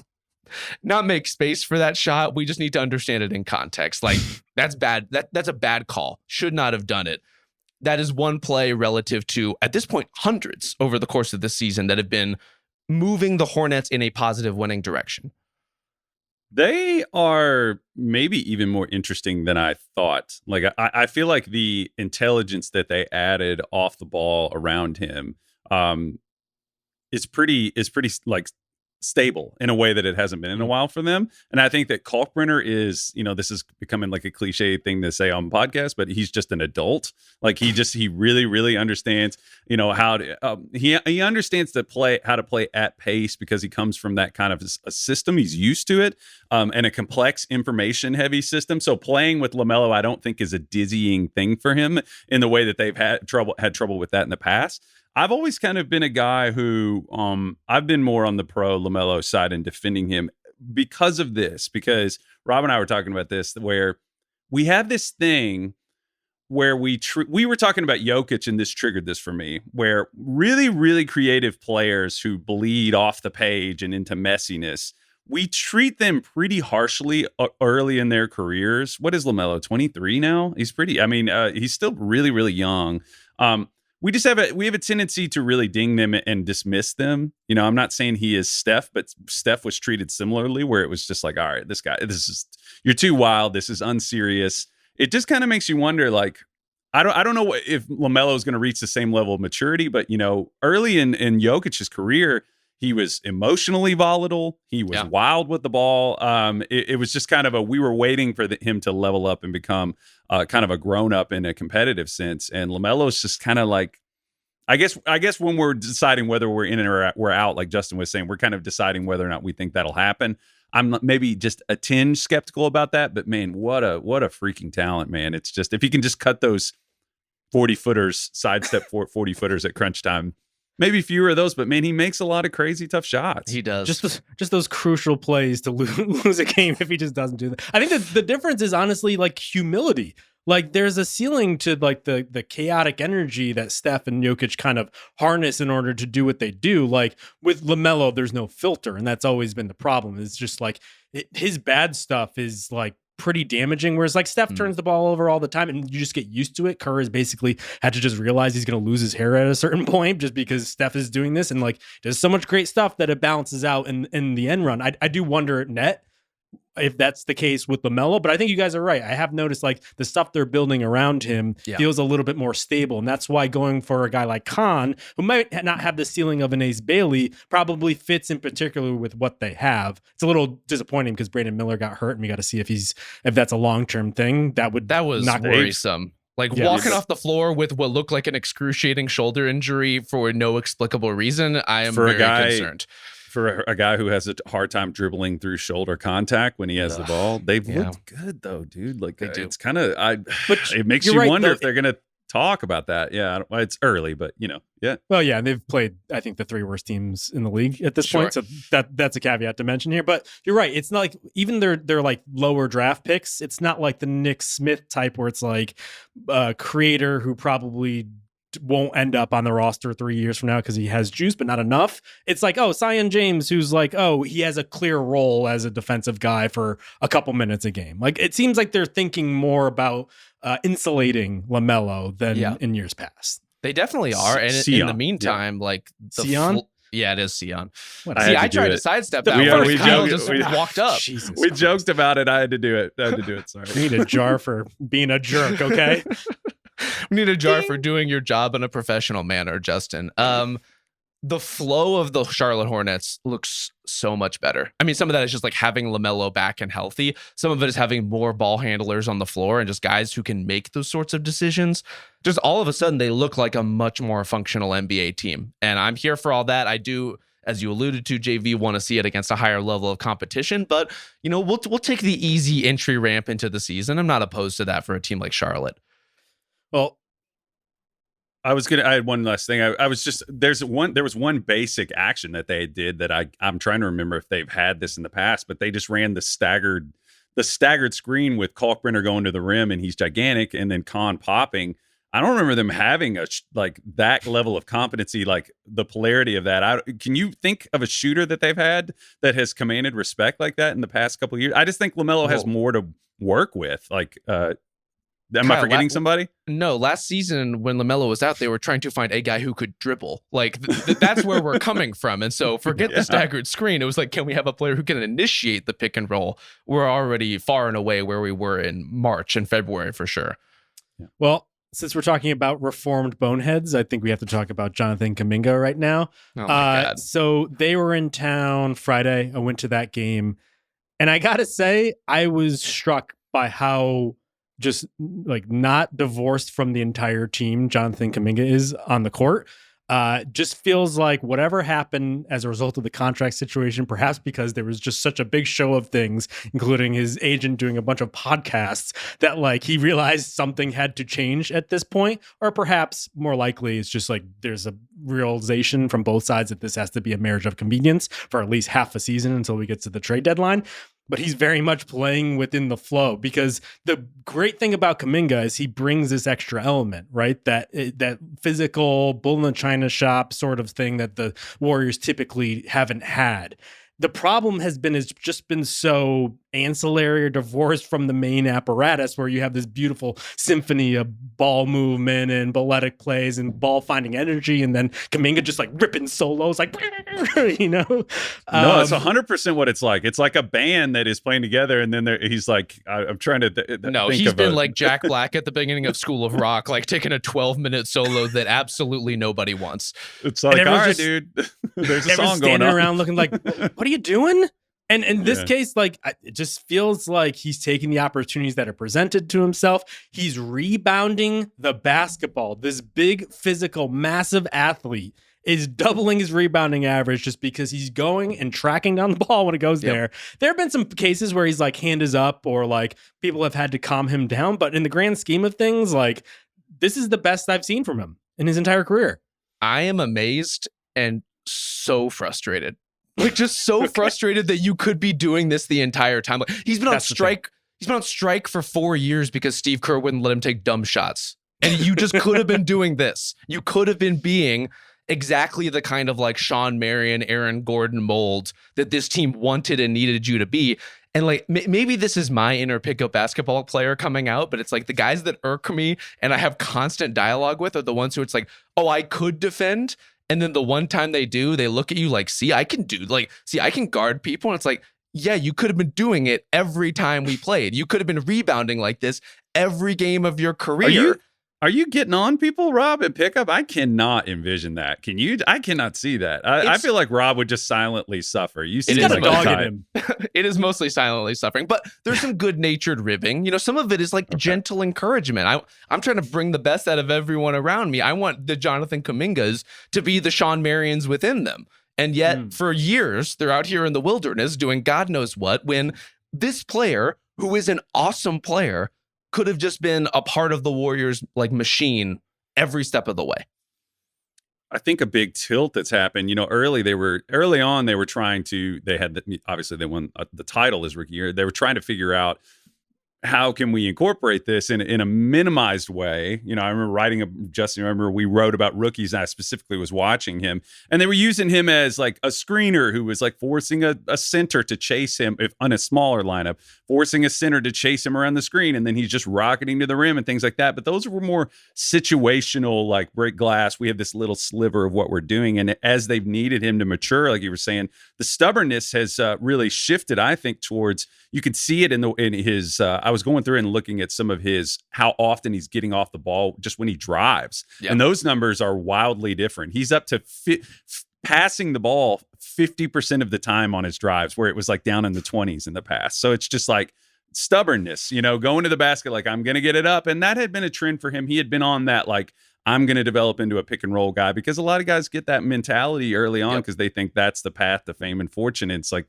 not make space for that shot. We just need to understand it in context. Like, that's bad. That's a bad call. Should not have done it. That is one play relative to, at this point, hundreds over the course of this season that have been moving the Hornets in a positive winning direction. They are maybe even more interesting than I thought. Like, I feel like the intelligence that they added off the ball around him is pretty like stable in a way that it hasn't been in a while for them. And I think that Kalkbrenner is, this is becoming like a cliche thing to say on podcasts, but he's just an adult. Like, he really, really understands, how to, he understands how to play at pace, because he comes from that kind of a system. He's used to it, and a complex information heavy system. So playing with LaMelo, I don't think is a dizzying thing for him in the way that they've had trouble with that in the past. I've always kind of been a guy who I've been more on the pro LaMelo side and defending him because of this, because Rob and I were talking about this, where we have this thing where we were talking about Jokic, and this triggered this for me, where really, really creative players who bleed off the page and into messiness, we treat them pretty harshly early in their careers. What is LaMelo, 23 now? He's he's still really, really young. We have a tendency to really ding them and dismiss them. I'm not saying he is Steph, but Steph was treated similarly, where it was just like, all right, you're too wild. This is unserious. It just kind of makes you wonder, like, I don't know if LaMelo is going to reach the same level of maturity, but early in Jokic's career, he was emotionally volatile. He was wild with the ball. It was just kind of we were waiting for him to level up and become kind of a grown up in a competitive sense. And LaMelo is just kind of like, I guess when we're deciding whether we're in or we're out, like Justin was saying, we're kind of deciding whether or not we think that'll happen. I'm maybe just a tinge skeptical about that, but man, what a freaking talent, man. It's just, if he can just cut those 40-footers, sidestep 40-footers at crunch time, Maybe fewer of those, but man, he makes a lot of crazy tough shots. He does. Just those crucial plays to lose a game if he just doesn't do that. I think that the difference is honestly like humility. Like there's a ceiling to like the chaotic energy that Steph and Jokic kind of harness in order to do what they do. Like with LaMelo, there's no filter, and that's always been the problem. It's just like his bad stuff is like pretty damaging, whereas like Steph turns the ball over all the time and you just get used to it. Kerr has basically had to just realize he's going to lose his hair at a certain point just because Steph is doing this, and like there's so much great stuff that it balances out in the end run. I do wonder at net if that's the case with LaMelo, but I think you guys are right. I have noticed like the stuff they're building around him feels a little bit more stable, and that's why going for a guy like Khan, who might not have the ceiling of an Ace Bailey, probably fits in particular with what they have. It's a little disappointing because Brandon Miller got hurt, and we got to see if that's a long-term thing. That was not worrisome. Like walking off the floor with what looked like an excruciating shoulder injury for no explicable reason, I am very concerned. For a guy who has a hard time dribbling through shoulder contact when he has the ball, they've looked good though, dude. Like it's kind of, it makes you wonder if they're gonna talk about that. Yeah, it's early, but Well, yeah, and they've played, I think, the 3 worst teams in the league at this point, so that's a caveat to mention here. But you're right; it's not like even they're like lower draft picks. It's not like the Nick Smith type where it's like a creator who probably won't end up on the roster 3 years from now because he has juice, but not enough. It's like, Zion James, who's like, he has a clear role as a defensive guy for a couple minutes a game. Like, it seems like they're thinking more about insulating LaMelo than in years past. They definitely are. And in the meantime, like Sion? Yeah, it is Sion. I tried to sidestep that. Kyle just walked up. We joked about it. I had to do it. Sorry. We need a jar for being a jerk, okay? We need a jar for doing your job in a professional manner, Justin. The flow of the Charlotte Hornets looks so much better. I mean, some of that is just like having LaMelo back and healthy. Some of it is having more ball handlers on the floor and just guys who can make those sorts of decisions. Just all of a sudden, they look like a much more functional NBA team. And I'm here for all that. I do, as you alluded to, JV, want to see it against a higher level of competition. But, we'll take the easy entry ramp into the season. I'm not opposed to that for a team like Charlotte. Well, I had one last thing. There was one basic action that they did that I'm trying to remember if they've had this in the past, but they just ran the staggered screen with Kalkbrenner going to the rim and he's gigantic, and then Khan popping. I don't remember them having that level of competency, like the polarity of that. Can you think of a shooter that they've had that has commanded respect like that in the past couple of years? I just think LaMelo has more to work with. Am I forgetting somebody? No, last season when LaMelo was out, they were trying to find a guy who could dribble. Like that's where we're coming from. And so forget the staggered screen. It was like, can we have a player who can initiate the pick and roll? We're already far and away where we were in March and February for sure. Yeah. Well, since we're talking about reformed boneheads, I think we have to talk about Jonathan Kuminga right now. Oh my God. So they were in town Friday. I went to that game, and I gotta say, I was struck by how just like not divorced from the entire team Jonathan Kuminga is on the court. Just feels like whatever happened as a result of the contract situation, perhaps because there was just such a big show of things, including his agent doing a bunch of podcasts, that like he realized something had to change at this point, or perhaps more likely it's just like there's a realization from both sides that this has to be a marriage of convenience for at least half a season until we get to the trade deadline. But he's very much playing within the flow, because the great thing about Kuminga is he brings this extra element, right? That physical bull in the china shop sort of thing that the Warriors typically haven't had. The problem has just been so ancillary or divorced from the main apparatus, where you have this beautiful symphony of ball movement and balletic plays and ball finding energy, and then Kuminga just like ripping solos, like No, it's 100% what it's like. It's like a band that is playing together, and then he's like, I'm trying to. No, he's been like Jack Black at the beginning of School of Rock, like taking a 12-minute solo that absolutely nobody wants. It's like, all right, dude, there's a song going on. Around looking like, what are you doing? And in this case, like, it just feels like he's taking the opportunities that are presented to himself. He's rebounding the basketball. This big, physical, massive athlete is doubling his rebounding average just because he's going and tracking down the ball when it goes there. There have been some cases where he's like hand is up, or like people have had to calm him down. But in the grand scheme of things, like, this is the best I've seen from him in his entire career. I am amazed and so frustrated. Like, just so frustrated that you could be doing this the entire time. Like, he's been on strike. He's been on strike for 4 years because Steve Kerr wouldn't let him take dumb shots. And you just could have been doing this. You could have been being exactly the kind of like Sean Marion, Aaron Gordon mold that this team wanted and needed you to be. And like, maybe this is my inner pickup basketball player coming out, but it's like the guys that irk me and I have constant dialogue with are the ones who it's like, oh, I could defend. And then the one time they do, they look at you like, see, I can guard people. And it's like, yeah, you could have been doing it every time we played. You could have been rebounding like this every game of your career. Are you getting on people, Rob, at pickup? I cannot envision that. Can you? I cannot see that. I feel like Rob would just silently suffer. You see, got a dog in him. It is mostly silently suffering, but there's some good-natured ribbing. You know, some of it is like gentle encouragement. I'm trying to bring the best out of everyone around me. I want the Jonathan Kumingas to be the Sean Marions within them. And yet, for years, they're out here in the wilderness doing God knows what, when this player, who is an awesome player, could have just been a part of the Warriors like machine every step of the way. I think a big tilt that's happened, you know, early on, they were trying to, obviously they won the title this rookie year. They were trying to figure out, how can we incorporate this in a minimized way? You know, I remember Justin, I remember we wrote about rookies, and I specifically was watching him, and they were using him as like a screener who was like forcing a center to chase him on a smaller lineup, forcing a center to chase him around the screen, and then he's just rocketing to the rim and things like that. But those were more situational, like break glass. We have this little sliver of what we're doing. And as they've needed him to mature, like you were saying, the stubbornness has really shifted, I think, towards, you could see it in his, I was going through and looking at some of his, how often he's getting off the ball just when he drives. Yep. And those numbers are wildly different. He's up to passing the ball 50% of the time on his drives, where it was like down in the 20s in the past. So it's just like stubbornness, you know, going to the basket, like, I'm going to get it up. And that had been a trend for him. He had been on that, like, I'm going to develop into a pick and roll guy, because a lot of guys get that mentality early on because they think that's the path to fame and fortune. And it's like,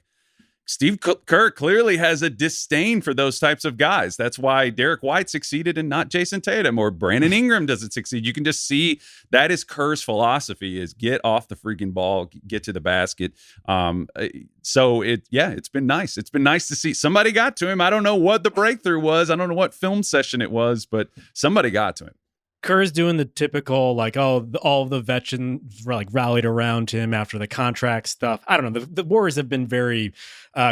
Steve Kerr clearly has a disdain for those types of guys. That's why Derek White succeeded and not Jason Tatum, or Brandon Ingram doesn't succeed. You can just see that is Kerr's philosophy, is get off the freaking ball, get to the basket. So it's been nice. It's been nice to see somebody got to him. I don't know what the breakthrough was. I don't know what film session it was, but somebody got to him. Kerr's doing the typical, like, oh, all the veterans like rallied around him after the contract stuff. I don't know. The Warriors have been very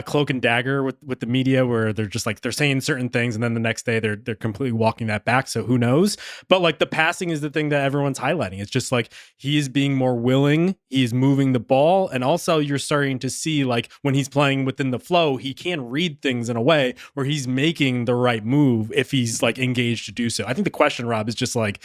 cloak and dagger with the media, where they're just like, they're saying certain things, and then the next day they're completely walking that back. So who knows? But like, the passing is the thing that everyone's highlighting. It's just like, he is being more willing. He's moving the ball. And also you're starting to see, like, when he's playing within the flow, he can read things in a way where he's making the right move if he's like engaged to do so. I think the question, Rob, is just like,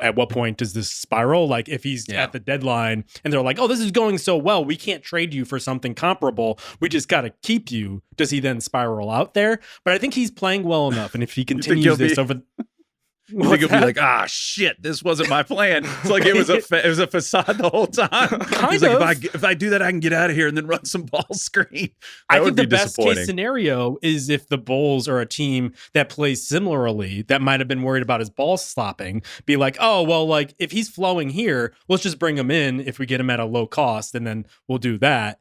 at what point does this spiral? Like, if he's at the deadline and they're like, oh, this is going so well, we can't trade you for something comparable, we just got to keep you. Does he then spiral out there? But I think he's playing well enough. And if he continues this over... You think he'll be like, shit, this wasn't my plan. It's like it was a facade the whole time. He's like, if I do that, I can get out of here and then run some ball screen. I think the best case scenario is if the Bulls are a team that plays similarly, that might have been worried about his ball slopping, be like, oh, well, like, if he's flowing here, let's just bring him in if we get him at a low cost, and then we'll do that.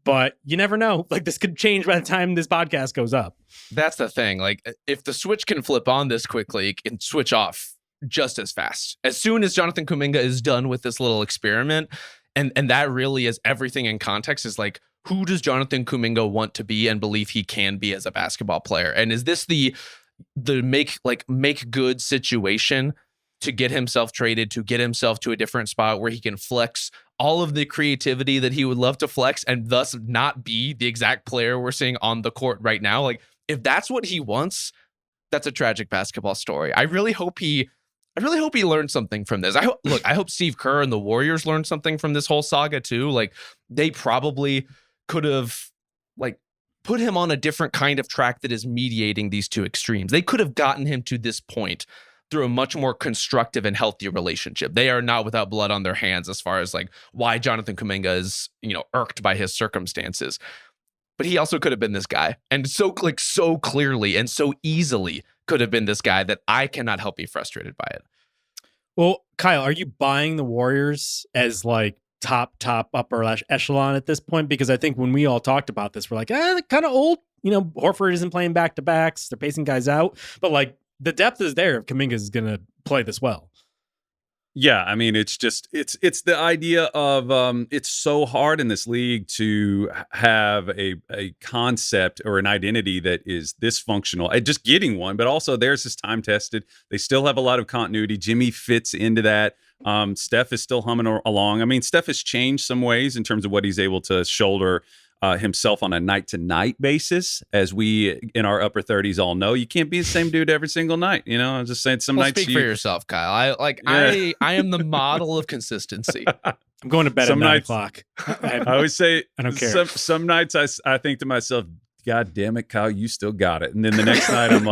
But you never know. Like, this could change by the time this podcast goes up. That's the thing. Like, if the switch can flip on this quickly, it can switch off just as fast. As soon as Jonathan Kuminga is done with this little experiment, and that really is everything in context, is like, who does Jonathan Kuminga want to be and believe he can be as a basketball player? And is this the make good situation to get himself traded, to get himself to a different spot where he can flex all of the creativity that he would love to flex, and thus not be the exact player we're seeing on the court right now? Like, if that's what he wants, that's a tragic basketball story. I really hope he learned something from this. I hope Steve Kerr and the Warriors learned something from this whole saga too. Like, they probably could have like put him on a different kind of track that is mediating these two extremes. They could have gotten him to this point through a much more constructive and healthy relationship. They are not without blood on their hands as far as like why Jonathan Kuminga is, irked by his circumstances. But he also could have been this guy, and so clearly and so easily could have been this guy, that I cannot help be frustrated by it. Well, Kyle, are you buying the Warriors as like top upper echelon at this point? Because I think when we all talked about this, we're like, they're kind of old. Horford isn't playing back-to-backs. They're pacing guys out. But like the depth is there if Kuminga is going to play this well. Yeah, I mean, it's the idea of it's so hard in this league to have a concept or an identity that is this functional. Just getting one, but also theirs is time tested. They still have a lot of continuity. Jimmy fits into that. Steph is still humming along. I mean, Steph has changed some ways in terms of what he's able to shoulder himself on a night-to-night basis. As we in our upper 30s all know, you can't be the same dude every single night. I'm just saying some nights. Speak for yourself, Kyle. I am the model of consistency. I'm going to bed at 9 o'clock. I always say I don't care. Some nights I think to myself, God damn it, Kyle, you still got it. And then the next night I'm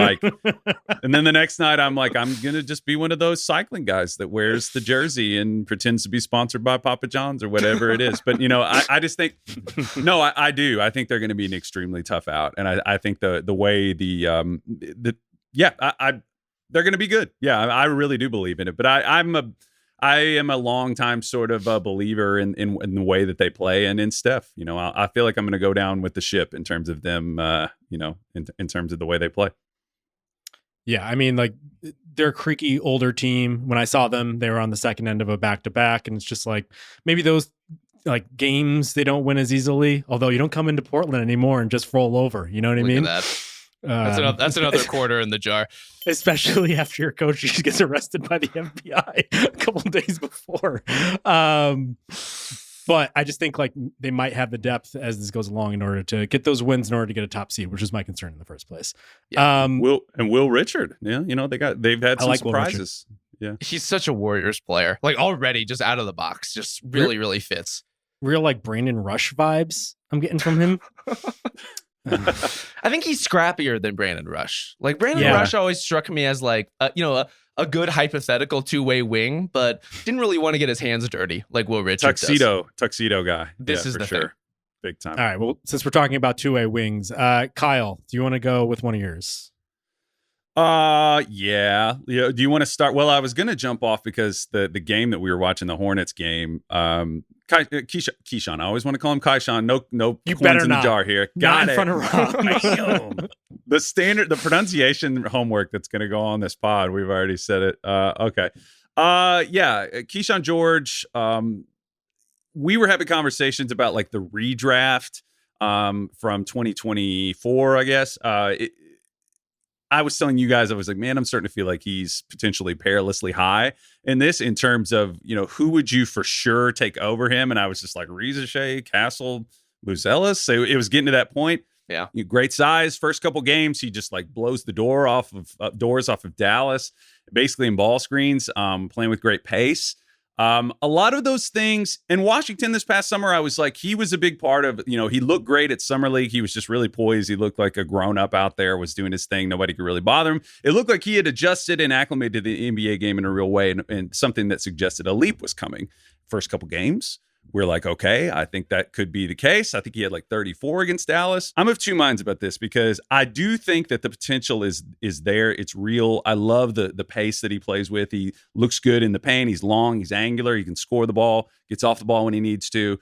like, I'm going to just be one of those cycling guys that wears the jersey and pretends to be sponsored by Papa John's or whatever it is. But, I just think, no, I do. I think they're going to be an extremely tough out. And I think the way they're going to be good. Yeah, I really do believe in it. But I am a long time sort of a believer in the way that they play and in Steph. I feel like I'm going to go down with the ship in terms of them, in terms of the way they play. Yeah, I mean, like they're a creaky older team. When I saw them, they were on the second end of a back-to-back, and it's just like maybe those like games they don't win as easily. Although you don't come into Portland anymore and just roll over. You know what I mean? That's another quarter in the jar. Especially after your coach gets arrested by the FBI a couple of days before. But I just think like they might have the depth as this goes along in order to get those wins in order to get a top seed, which was my concern in the first place. Yeah. Will Richard. Yeah, they've had some surprises. Yeah. He's such a Warriors player. Like already just out of the box, just really fits. Real like Brandon Rush vibes I'm getting from him. I think he's scrappier than Brandon Rush. Like Brandon Rush always struck me as like a good hypothetical two-way wing, but didn't really want to get his hands dirty like Will Richard tuxedo guy. This is the thing. Big time. All right. Well, since we're talking about two-way wings, Kyle, do you want to go with one of yours? Yeah. Do you want to start? Well, I was going to jump off because the game that we were watching, the Hornets game, Kyshawn. I always want to call him Kyshawn. No you coins in the jar here. Got it. In front of Rob. The pronunciation homework that's going to go on this pod. We've already said it. Okay. Kyshawn George. We were having conversations about like the redraft from 2024, I guess. I was telling you guys, I was like, man, I'm starting to feel like he's potentially perilously high in this in terms of, who would you for sure take over him? And I was just like, Reaves, Castle, Buzelis. So it was getting to that point. Yeah. Great size. First couple games, he just like blows the doors off of Dallas, basically in ball screens, playing with great pace. A lot of those things in Washington this past summer, I was like, he was a big part of, he looked great at Summer League. He was just really poised. He looked like a grown up out there, was doing his thing. Nobody could really bother him. It looked like he had adjusted and acclimated to the NBA game in a real way. And something that suggested a leap was coming. First couple games, we're like, okay, I think that could be the case. I think he had like 34 against Dallas. I'm of two minds about this because I do think that the potential is there. It's real. I love the pace that he plays with. He looks good in the paint. He's long. He's angular. He can score the ball, gets off the ball when he needs to.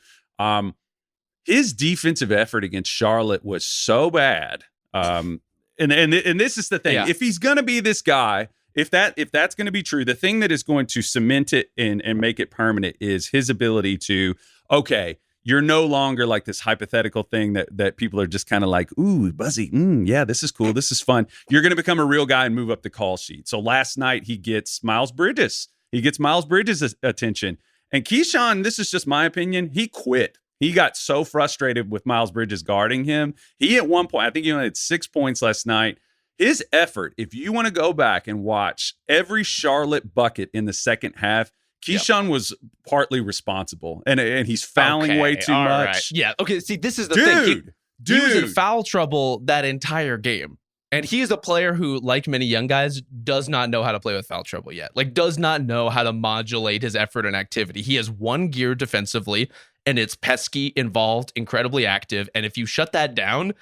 His defensive effort against Charlotte was so bad. And this is the thing. Yeah. If he's going to be this guy, if that's going to be true, the thing that is going to cement it and make it permanent is his ability to, okay, you're no longer like this hypothetical thing that people are just kind of like, ooh, Buzzy, yeah, this is cool, this is fun. You're going to become a real guy and move up the call sheet. So last night he gets Miles Bridges. He gets Miles Bridges' attention. And Kyshawn, this is just my opinion, he quit. He got so frustrated with Miles Bridges guarding him. He at one point, I think he only had 6 points last night. His effort, if you want to go back and watch every Charlotte bucket in the second half, Kyshawn was partly responsible, and he's fouling way too much. Right. Yeah. Okay. See, this is the thing. He was in foul trouble that entire game, and he is a player who, like many young guys, does not know how to play with foul trouble yet. Like, does not know how to modulate his effort and activity. He has one gear defensively, and it's pesky, involved, incredibly active. And if you shut that down,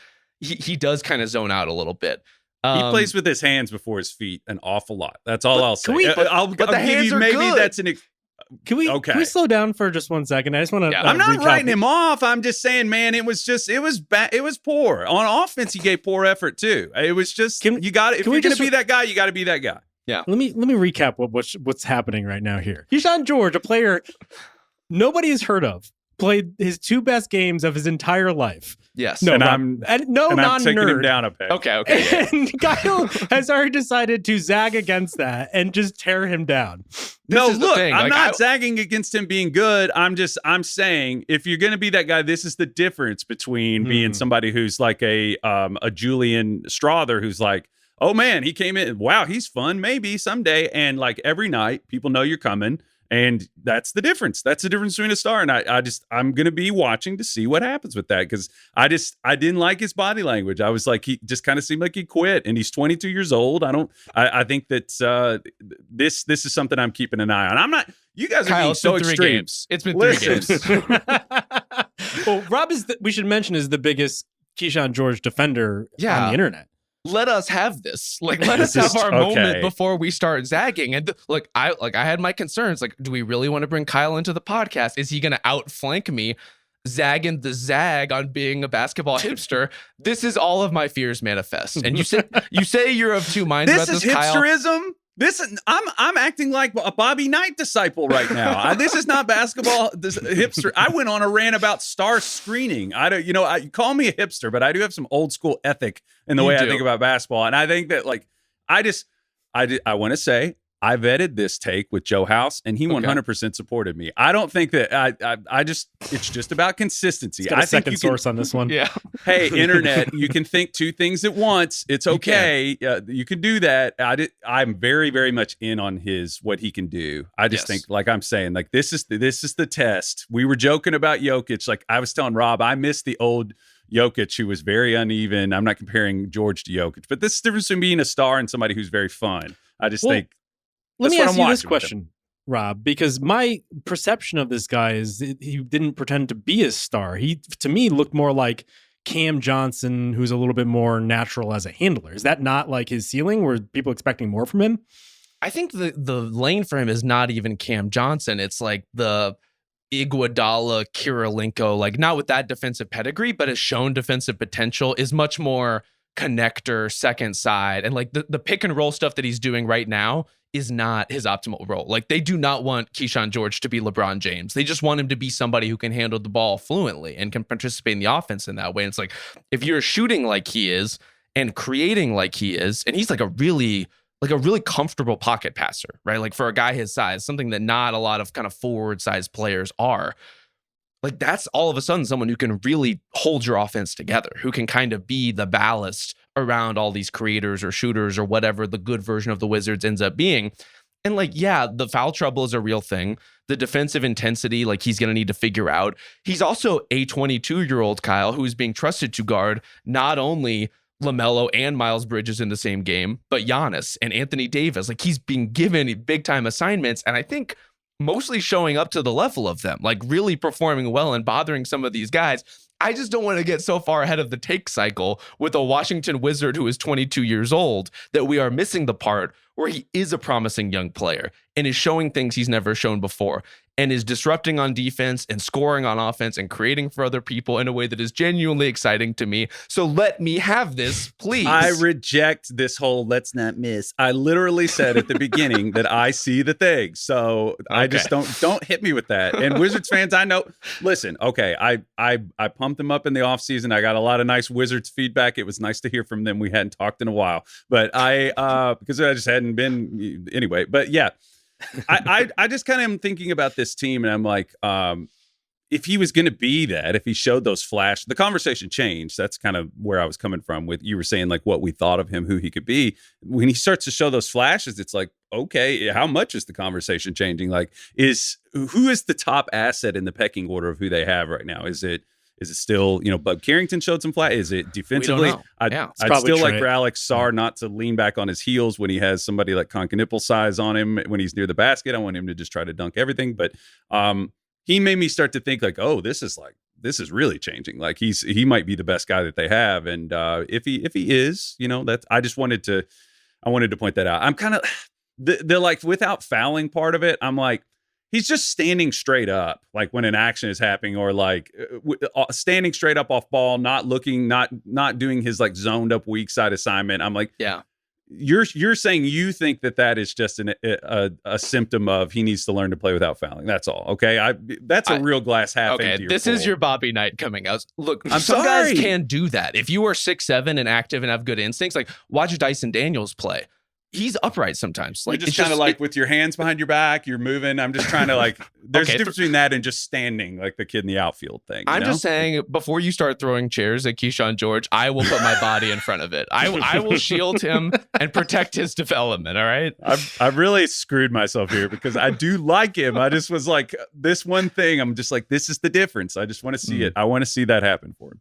he does kind of zone out a little bit. He plays with his hands before his feet an awful lot. That's all I'll say. I'll the give hands you are maybe good. that's an. Can we slow down for just 1 second? I just want to. Yeah. I'm not recap. writing him off. I'm just saying, man, it was bad. It was poor on offense. He gave poor effort too. It was just you got if you're going to be that guy, you got to be that guy. Yeah. Let me recap what's happening right now here. Kyshawn George, a player nobody has heard of, played his 2 best games of his entire life. Yes. No, and Rob, I'm non-nerd. taking him down a peg. Okay. And Kyle has already decided to zag against that and just tear him down. No, is the look, thing. I'm Like, not zagging against him being good. I'm saying if you're going to be that guy, this is the difference between being somebody who's like a Julian Strother, who's like, oh man, he came in. Wow, he's fun. Maybe someday. And like every night, people know you're coming. And that's the difference. That's the difference between a star. And I'm going to be watching to see what happens with that. Cause I didn't like his body language. I was like, he just kind of seemed like he quit, and he's 22 years old. I think that this is something I'm keeping an eye on. You guys are Kyle, being so it's been 3 extreme. games. It's been Listen. 3 games. Well, Rob we should mention, is the biggest Kyshawn George defender on the internet. Let us have this. Like, let us have our moment okay. before we start zagging. And I had my concerns. Like, do we really want to bring Kyle into the podcast? Is he going to outflank me, zagging the zag on being a basketball hipster? This is all of my fears manifest. And you say you're of 2 minds about this, Kyle. Hipsterism. I'm acting like a Bobby Knight disciple right now. This is not basketball. This hipster. I went on a rant about star screening. You call me a hipster, but I do have some old school ethic in the way I think about basketball. And I think that I want to say I vetted this take with Joe House, and he 100% supported me. I don't think that it's just about consistency. Got a second source on this one. Yeah. Hey, internet, you can think 2 things at once. It's okay. You can do that. I'm very, very much in on what he can do. I just think, like I'm saying, like this is the test. We were joking about Jokic. Like I was telling Rob, I miss the old Jokic, who was very uneven. I'm not comparing George to Jokic, but this is the difference between being a star and somebody who's very fun. I just think. Let me ask you this question, Rob, because my perception of this guy is he didn't pretend to be a star. He, to me, looked more like Cam Johnson, who's a little bit more natural as a handler. Is that not like his ceiling? Were people expecting more from him? I think the lane for him is not even Cam Johnson. It's like the Iguodala, Kirilenko, like not with that defensive pedigree, but has shown defensive potential, is much more connector, second side. And like the pick and roll stuff that he's doing right now is not his optimal role. Like they do not want Kyshawn George to be LeBron James. They just want him to be somebody who can handle the ball fluently and can participate in the offense in that way. And it's like, if you're shooting like he is and creating like he is, and he's like a really comfortable pocket passer, right? Like for a guy his size, something that not a lot of kind of forward sized players are. Like that's all of a sudden someone who can really hold your offense together, who can kind of be the ballast around all these creators or shooters or whatever the good version of the Wizards ends up being. And like, yeah, the foul trouble is a real thing. The defensive intensity, like he's going to need to figure out. He's also a 22-year-old Kyle who is being trusted to guard not only LaMelo and Miles Bridges in the same game, but Giannis and Anthony Davis. Like he's being given big time assignments. And I think mostly showing up to the level of them, like really performing well and bothering some of these guys. I just don't want to get so far ahead of the take cycle with a Washington Wizard who is 22 years old that we are missing the part where he is a promising young player and is showing things he's never shown before and is disrupting on defense and scoring on offense and creating for other people in a way that is genuinely exciting to me. So let me have this, please. I reject this whole let's not miss. I literally said at the beginning that I see the thing. So I just don't hit me with that. And Wizards fans, I know, listen, okay, I pumped them up in the offseason. I got a lot of nice Wizards feedback. It was nice to hear from them. We hadn't talked in a while, but because I just hadn't been anyway, but yeah. I just kind of am thinking about this team, and I'm like, if he was going to be that, if he showed those flash, the conversation changed. That's kind of where I was coming from with you were saying like what we thought of him, who he could be. When he starts to show those flashes, it's like, okay, how much is the conversation changing? Like, who is the top asset in the pecking order of who they have right now? Is it still, Bud Carrington showed some flat? Is it defensively? I'd still like for Alex Sarr not to lean back on his heels when he has somebody like Conca size on him when he's near the basket. I want him to just try to dunk everything. But he made me start to think like, oh, this is like this is really changing. Like he might be the best guy that they have. And if he is, I wanted to point that out. I'm kind of the like without fouling part of it. I'm like, he's just standing straight up, like when an action is happening, or like standing straight up off ball, not looking, not doing his like zoned up weak side assignment. I'm like, yeah. You're saying you think that is just a symptom of he needs to learn to play without fouling. That's all. Okay, that's a real glass half empty. This is your Bobby Knight coming out. Look, I'm some sorry. guys can do that. If you are 6'7" and active and have good instincts, like watch Dyson Daniels play. He's upright sometimes. Like you're just kind of like with your hands behind your back, you're moving. I'm just trying to like. There's a difference between that and just standing like the kid in the outfield thing. I'm just saying, before you start throwing chairs at Kyshawn George, I will put my body in front of it. I will shield him and protect his development. All right. I've really screwed myself here because I do like him. I just was like this one thing. I'm just like, this is the difference. I just want to see it. I want to see that happen for him.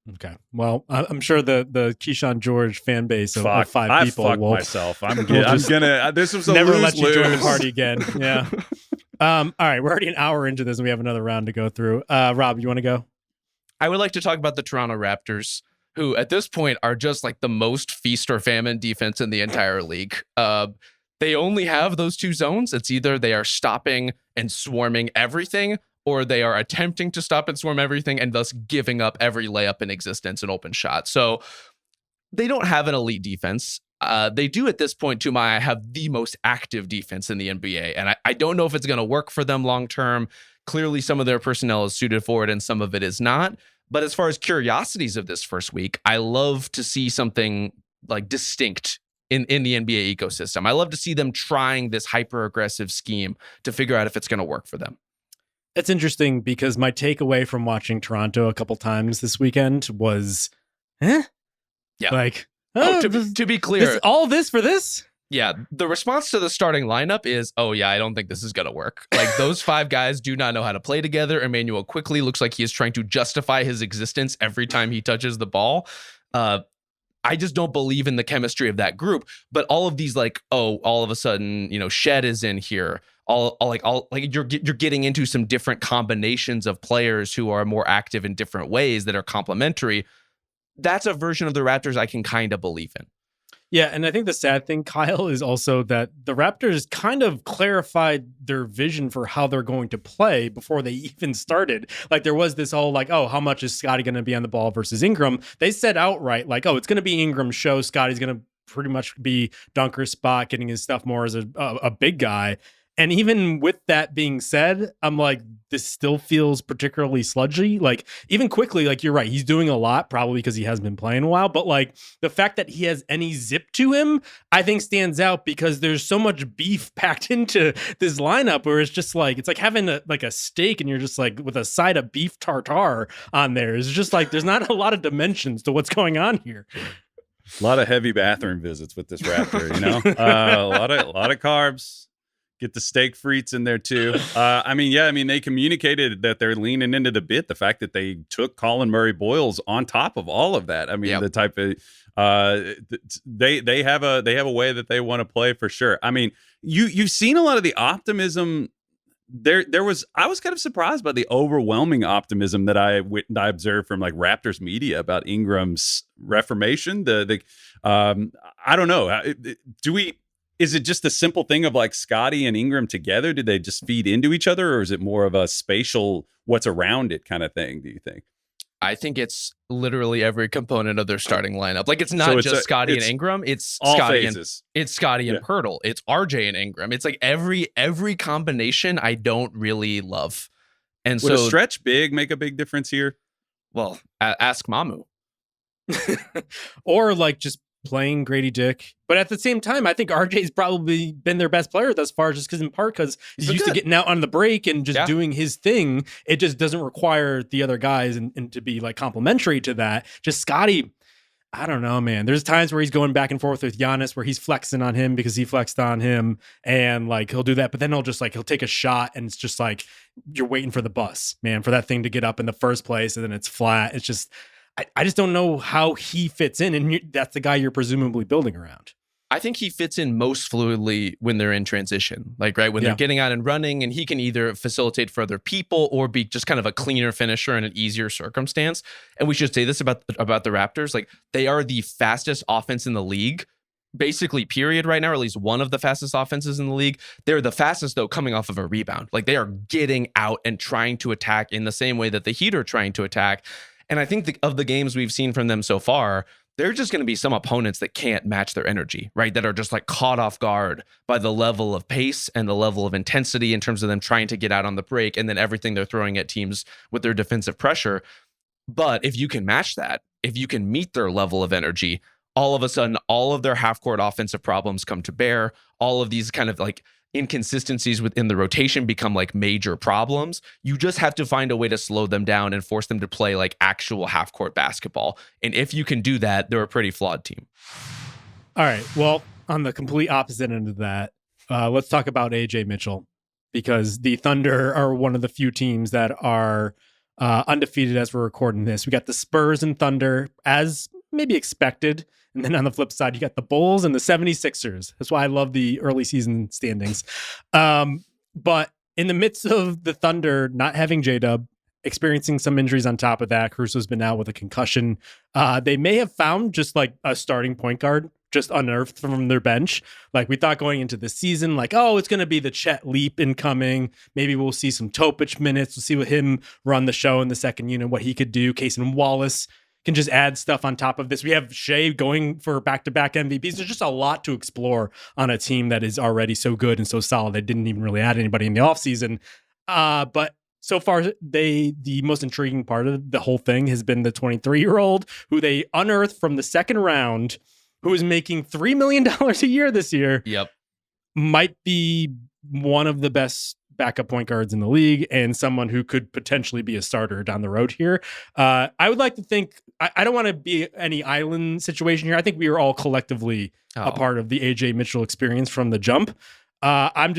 Okay. Well, I'm sure the Kyshawn George fan base of 5 people will. Myself. I'm gonna. This was a never let you join the lose. party again. Yeah. All right. We're already an hour into this, and we have another round to go through. Rob, you want to go? I would like to talk about the Toronto Raptors, who at this point are just like the most feast or famine defense in the entire league. They only have those 2 zones. It's either they are stopping and swarming everything, or they are attempting to stop and swarm everything and thus giving up every layup in existence and open shot. So they don't have an elite defense. They do at this point, to my eye, have the most active defense in the NBA. And I don't know if it's going to work for them long term. Clearly, some of their personnel is suited for it and some of it is not. But as far as curiosities of this first week, I love to see something like distinct in the NBA ecosystem. I love to see them trying this hyper aggressive scheme to figure out if it's going to work for them. It's interesting because my takeaway from watching Toronto a couple times this weekend was, Yeah. Like, to be clear, all this for this? Yeah. The response to the starting lineup is, oh yeah, I don't think this is going to work. Like those 5 guys do not know how to play together. Emmanuel quickly looks like he is trying to justify his existence every time he touches the ball. I just don't believe in the chemistry of that group. But all of these, like, all of a sudden, Shed is in here. You're getting into some different combinations of players who are more active in different ways that are complementary. That's a version of the Raptors I can kind of believe in. Yeah, and I think the sad thing, Kyle, is also that the Raptors kind of clarified their vision for how they're going to play before they even started. Like there was this whole like, how much is Scotty going to be on the ball versus Ingram? They said outright like, it's going to be Ingram's show. Scotty's going to pretty much be dunker spot, getting his stuff more as a big guy. And even with that being said, I'm like, this still feels particularly sludgy. Like even quickly, like you're right, he's doing a lot probably because he hasn't been playing a while. But like the fact that he has any zip to him, I think stands out because there's so much beef packed into this lineup where it's like having a steak and you're just like with a side of beef tartare on there. It's just like there's not a lot of dimensions to what's going on here. A lot of heavy bathroom visits with this Raptor, a lot of carbs. Get the steak frites in there too. They communicated that they're leaning into the bit. The fact that they took Colin Murray Boyles on top of all of that. The type of they have a way that they want to play for sure. I mean, you've seen a lot of the optimism. I was kind of surprised by the overwhelming optimism that I observed from like Raptors media about Ingram's reformation. I don't know. Is it just a simple thing of like Scotty and Ingram together? Did they just feed into each other, or is it more of a spatial what's around it kind of thing, do you think? I think it's literally every component of their starting lineup. Like it's not just Scotty and Ingram, it's all Scotty phases. It's Scotty and Pirtle. It's RJ and Ingram. It's like every combination I don't really love. And Would a stretch big make a big difference here? Well, ask Mamu. Or like just playing Grady Dick. But at the same time, I think RJ's probably been their best player thus far, just because he's used to getting out on the break and just doing his thing. It just doesn't require the other guys and to be like complimentary to that. Just Scotty, I don't know, man. There's times where he's going back and forth with Giannis where he's flexing on him because he flexed on him, and like he'll do that, but then he'll take a shot and it's just like you're waiting for the bus, man, for that thing to get up in the first place, and then it's flat. It's just I just don't know how he fits in, and that's the guy you're presumably building around. I think he fits in most fluidly when they're in transition, like, right, when they're getting out and running, and he can either facilitate for other people or be just kind of a cleaner finisher in an easier circumstance. And we should say this about the Raptors, like, they are the fastest offense in the league, basically, period, right now, or at least one of the fastest offenses in the league. They're the fastest, though, coming off of a rebound. Like, they are getting out and trying to attack in the same way that the Heat are trying to attack. And I think of the games we've seen from them so far, there are just going to be some opponents that can't match their energy, right? That are just like caught off guard by the level of pace and the level of intensity in terms of them trying to get out on the break, and then everything they're throwing at teams with their defensive pressure. But if you can match that, if you can meet their level of energy, all of a sudden, all of their half-court offensive problems come to bear. All of these kind of like inconsistencies within the rotation become like major problems. You just have to find a way to slow them down and force them to play like actual half-court basketball. And if you can do that, they're a pretty flawed team. All right. Well, on the complete opposite end of that, let's talk about Ajay Mitchell, because the Thunder are one of the few teams that are undefeated as we're recording this. We got the Spurs and Thunder, as maybe expected. And then on the flip side, you got the Bulls and the 76ers. That's why I love the early season standings. But in the midst of the Thunder not having J-Dub, experiencing some injuries on top of that, Cruz has been out with a concussion. They may have found just like a starting point guard just unearthed from their bench. Like, we thought going into the season, like, oh, it's going to be the Chet Leap incoming. Maybe we'll see some Topic minutes. We'll see what him run the show in the second unit, what he could do. Kaysen Wallace can just add stuff on top of this. We have Shea going for back-to-back MVPs. There's just a lot to explore on a team that is already so good and so solid. They didn't even really add anybody in the offseason. But so far, the most intriguing part of the whole thing has been the 23-year-old who they unearthed from the second round, who is making $3 million a year this year. Yep. Might be one of the best backup point guards in the league, and someone who could potentially be a starter down the road here. I would like to think, I don't want to be any island situation here. I think we are all collectively a part of the Ajay Mitchell experience from the jump. I'm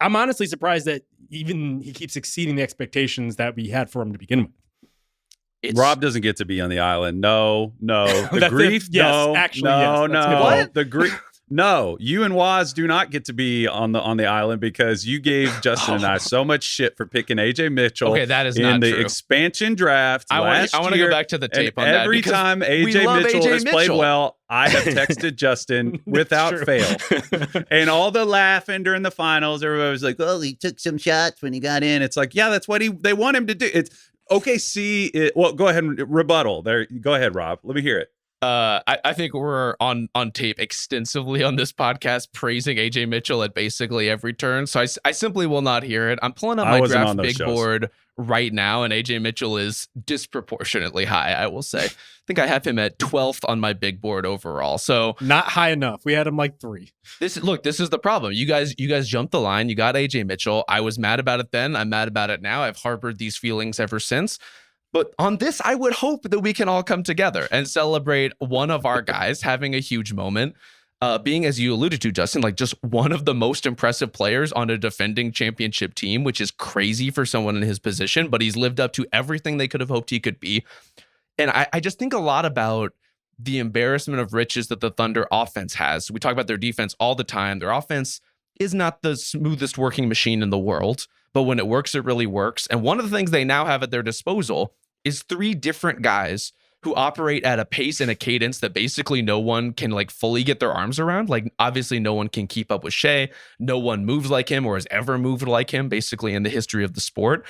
honestly surprised that even he keeps exceeding the expectations that we had for him to begin with. Rob doesn't get to be on the island. No. The grief, yes, no. Actually, no, yes, no. What? The grief. No, you and Waz do not get to be on the island because you gave Justin and I so much shit for picking Ajay Mitchell. Okay, that is in not the true. Expansion draft. I want to go back to the tape on that. Every time AJ Mitchell has played well, I have texted Justin without fail. And all the laughing during the finals, everybody was like, "Oh, he took some shots when he got in." It's like, yeah, that's what they want him to do. It's OKC. Well, go ahead and rebuttal. There, go ahead, Rob. Let me hear it. I think we're on tape extensively on this podcast praising Ajay Mitchell at basically every turn. So I simply will not hear it. I'm pulling up my draft big board right now, and Ajay Mitchell is disproportionately high, I will say. I think I have him at 12th on my big board overall. So not high enough. We had him like 3. This is the problem. You guys jumped the line. You got Ajay Mitchell. I was mad about it then. I'm mad about it now. I've harbored these feelings ever since. But on this, I would hope that we can all come together and celebrate one of our guys having a huge moment, being, as you alluded to, Justin, like just one of the most impressive players on a defending championship team, which is crazy for someone in his position, but he's lived up to everything they could have hoped he could be. And I just think a lot about the embarrassment of riches that the Thunder offense has. We talk about their defense all the time. Their offense is not the smoothest working machine in the world, but when it works, it really works. And one of the things they now have at their disposal is 3 different guys who operate at a pace and a cadence that basically no one can like fully get their arms around. Like, obviously no one can keep up with Shea. No one moves like him or has ever moved like him, basically, in the history of the sport.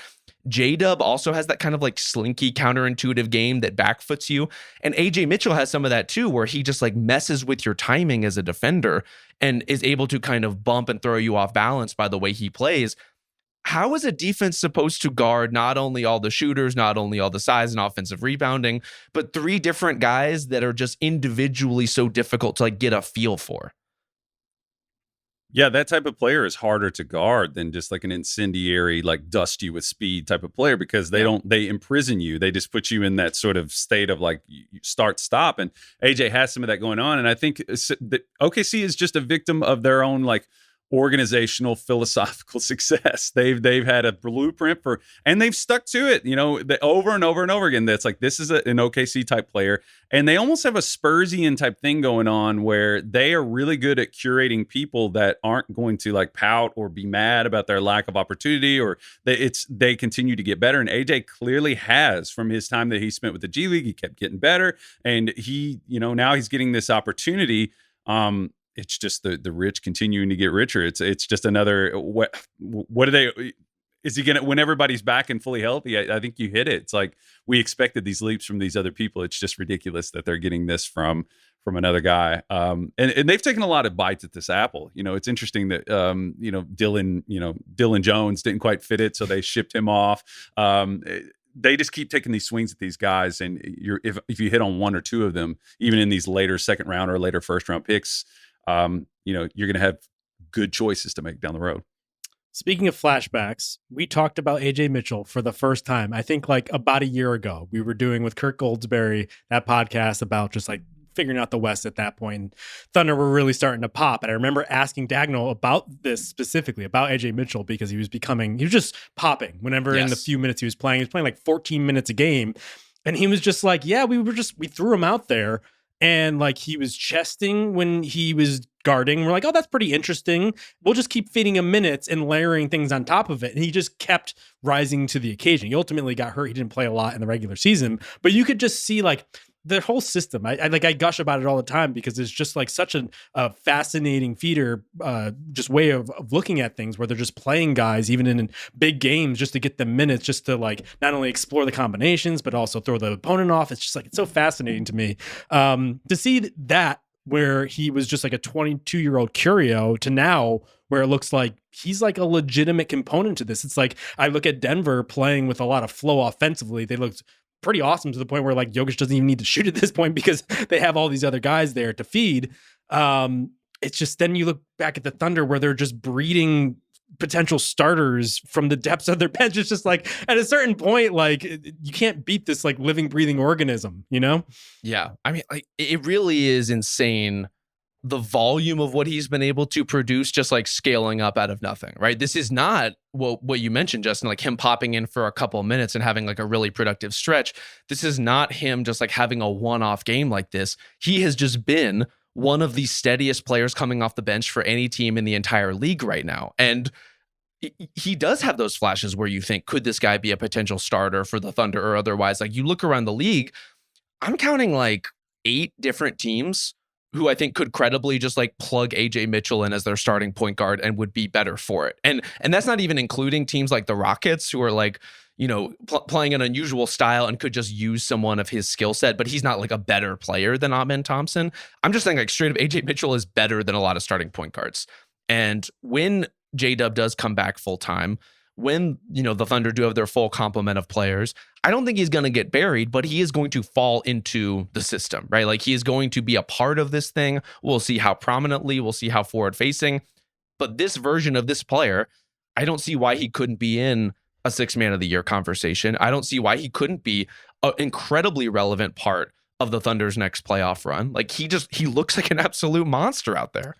J-Dub also has that kind of like slinky counterintuitive game that backfoots you. And Ajay Mitchell has some of that too, where he just like messes with your timing as a defender and is able to kind of bump and throw you off balance by the way he plays. How is a defense supposed to guard not only all the shooters, not only all the size and offensive rebounding, but 3 different guys that are just individually so difficult to like get a feel for? Yeah, that type of player is harder to guard than just like an incendiary, like dust you with speed type of player, because they imprison you. They just put you in that sort of state of like start, stop. And AJ has some of that going on. And I think that OKC is just a victim of their own like organizational philosophical success. They've had a blueprint for, and they've stuck to it, over and over and over again. That's like, this is an OKC type player. And they almost have a Spursian type thing going on where they are really good at curating people that aren't going to like pout or be mad about their lack of opportunity, or they continue to get better. And AJ clearly has, from his time that he spent with the G League. He kept getting better, and he, now he's getting this opportunity. It's just the rich continuing to get richer. It's just another, what are they, is he going to, when everybody's back and fully healthy, I think you hit it. It's like, we expected these leaps from these other people. It's just ridiculous that they're getting this from another guy. And they've taken a lot of bites at this apple. It's interesting that, Dylan Jones didn't quite fit it, so they shipped him off. They just keep taking these swings at these guys. And if you hit on one or two of them, even in these later second round or later first round picks, you're going to have good choices to make down the road. Speaking of flashbacks, we talked about Ajay Mitchell for the first time, I think like about a year ago. We were doing with Kirk Goldsberry that podcast about just like figuring out the West at that point. And Thunder were really starting to pop. And I remember asking Dagnall about this specifically, about Ajay Mitchell, because he was just popping whenever in the few minutes he was playing. He was playing like 14 minutes a game. And he was just like, yeah, we threw him out there. And like he was chesting when he was guarding. We're like, oh, that's pretty interesting. We'll just keep feeding him minutes and layering things on top of it. And he just kept rising to the occasion. He ultimately got hurt. He didn't play a lot in the regular season, but you could just see like the whole system. I gush about it all the time because it's just like such a fascinating feeder, just way of looking at things where they're just playing guys, even in big games, just to get them minutes, just to like not only explore the combinations, but also throw the opponent off. It's just like, it's so fascinating to me to see that, where he was just like a 22-year-old curio to now where it looks like he's like a legitimate component to this. It's like, I look at Denver playing with a lot of flow offensively. They looked pretty awesome to the point where like Jokic doesn't even need to shoot at this point because they have all these other guys there to feed. It's just, then you look back at the Thunder where they're just breeding potential starters from the depths of their bench. It's just like, at a certain point, like you can't beat this like living, breathing organism, Yeah. I mean, like it really is insane, the volume of what he's been able to produce, just like scaling up out of nothing, right? This is not what you mentioned, Justin, like him popping in for a couple of minutes and having like a really productive stretch. This is not him just like having a one-off game like this. He has just been one of the steadiest players coming off the bench for any team in the entire league right now. And he does have those flashes where you think, could this guy be a potential starter for the Thunder or otherwise? Like you look around the league, I'm counting like 8 different teams who I think could credibly just like plug Ajay Mitchell in as their starting point guard and would be better for it. And that's not even including teams like the Rockets, who are like, playing an unusual style and could just use someone of his skill set, but he's not like a better player than Amen Thompson. I'm just saying like straight up Ajay Mitchell is better than a lot of starting point guards. And when J-Dub does come back full time, when, the Thunder do have their full complement of players, I don't think he's going to get buried, but he is going to fall into the system, right? Like he is going to be a part of this thing. We'll see how prominently, we'll see how forward facing, but this version of this player, I don't see why he couldn't be in a 6 man of the year conversation. I don't see why he couldn't be an incredibly relevant part of the Thunder's next playoff run. Like he looks like an absolute monster out there.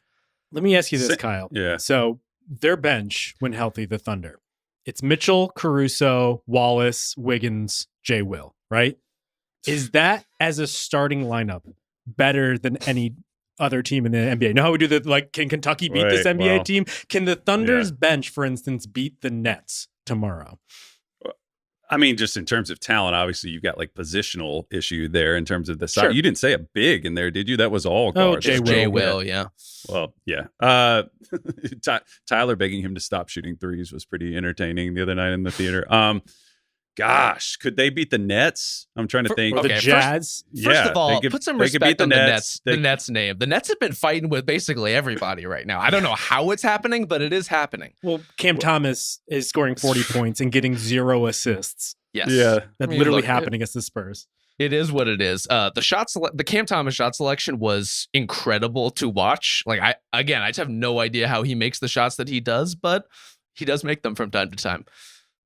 Let me ask you this, Kyle. Yeah. So their bench, when healthy, the Thunder, it's Mitchell, Caruso, Wallace, Wiggins, Jay Will, right? Is that, as a starting lineup, better than any other team in the NBA? Know how we do can Kentucky beat this NBA team? Can the Thunder's bench, for instance, beat the Nets tomorrow? I mean, just in terms of talent, obviously you've got like positional issue there in terms of the size. Sure. You didn't say a big in there, did you? That was all guards. Jay Will, yeah. Well, yeah. Tyler begging him to stop shooting threes was pretty entertaining the other night in the theater. Gosh, could they beat the Nets? I'm trying to think. Or the Jazz? First of all, put some respect on the Nets. The Nets name. The Nets have been fighting with basically everybody right now. I don't know how it's happening, but it is happening. Well, Cam Thomas is scoring 40 points and getting 0 assists. Yes. Yeah. That's literally happening against the Spurs. It is what it is. The Cam Thomas shot selection was incredible to watch. Like I just have no idea how he makes the shots that he does, but he does make them from time to time.